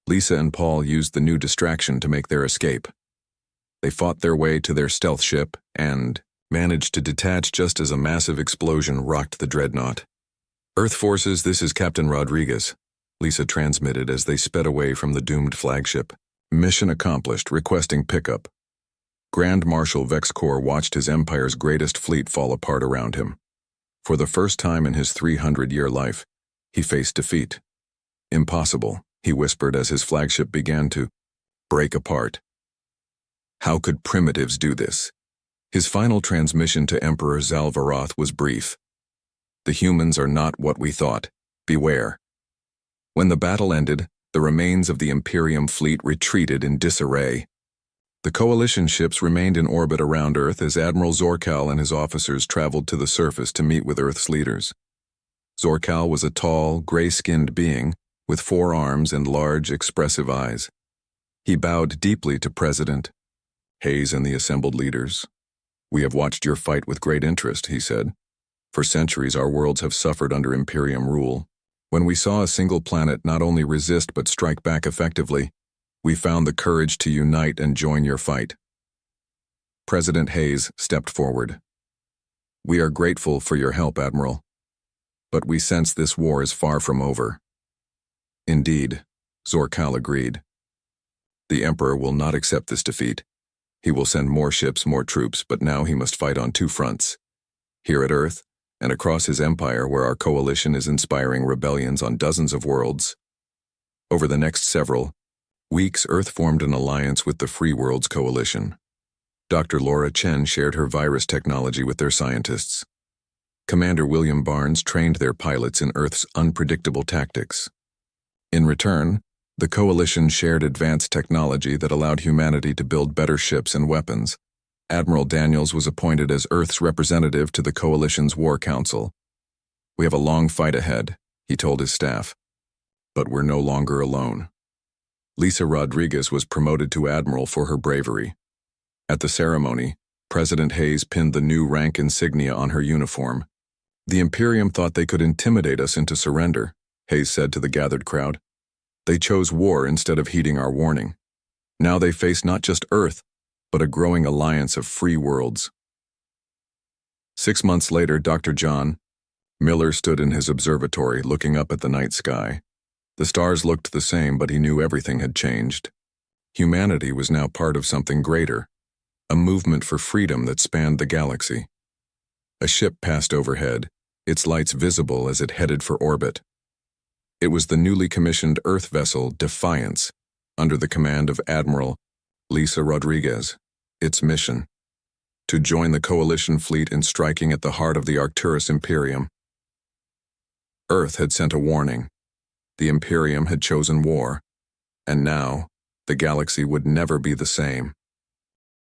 Lisa and Paul used the new distraction to make their escape. They fought their way to their stealth ship and managed to detach just as a massive explosion rocked the dreadnought. "Earth forces, this is Captain Rodriguez," Lisa transmitted as they sped away from the doomed flagship. "Mission accomplished, requesting pickup." Grand Marshal VexCorp watched his empire's greatest fleet fall apart around him. For the first time in his 300-year life, he faced defeat. "Impossible," he whispered as his flagship began to break apart. How could primitives do this? His final transmission to Emperor Zalvaroth was brief. "The humans are not what we thought. Beware." When the battle ended, the remains of the Imperium fleet retreated in disarray. The coalition ships remained in orbit around Earth as Admiral Zorcal and his officers traveled to the surface to meet with Earth's leaders. Zorcal was a tall, gray-skinned being with 4 arms and large, expressive eyes. He bowed deeply to President Hayes and the assembled leaders. "We have watched your fight with great interest," he said. "For centuries our worlds have suffered under Imperium rule. When we saw a single planet not only resist but strike back effectively, we found the courage to unite and join your fight." President Hayes stepped forward. "We are grateful for your help, Admiral. But we sense this war is far from over." "Indeed," Zorcal agreed. "The Emperor will not accept this defeat. He will send more ships, more troops, but now he must fight on 2 fronts. Here at Earth, and across his empire where our coalition is inspiring rebellions on dozens of worlds." Over the next several weeks, Earth formed an alliance with the Free World's coalition. Dr. Laura Chen shared her virus technology with their scientists. Commander William Barnes trained their pilots in Earth's unpredictable tactics. In return, the coalition shared advanced technology that allowed humanity to build better ships and weapons. Admiral Daniels was appointed as Earth's representative to the coalition's war council. "We have a long fight ahead," he told his staff. "But we're no longer alone." Lisa Rodriguez was promoted to admiral for her bravery. At the ceremony, President Hayes pinned the new rank insignia on her uniform. "The Imperium thought they could intimidate us into surrender," Hayes said to the gathered crowd. "They chose war instead of heeding our warning. Now they face not just Earth, but a growing alliance of free worlds." 6 months later, Dr. John Miller stood in his observatory looking up at the night sky. The stars looked the same, but he knew everything had changed. Humanity was now part of something greater, a movement for freedom that spanned the galaxy. A ship passed overhead, its lights visible as it headed for orbit. It was the newly commissioned Earth vessel Defiance, under the command of Admiral Lisa Rodriguez. Its mission: to join the coalition fleet in striking at the heart of the Arcturus Imperium. Earth had sent a warning. The Imperium had chosen war, and now the galaxy would never be the same.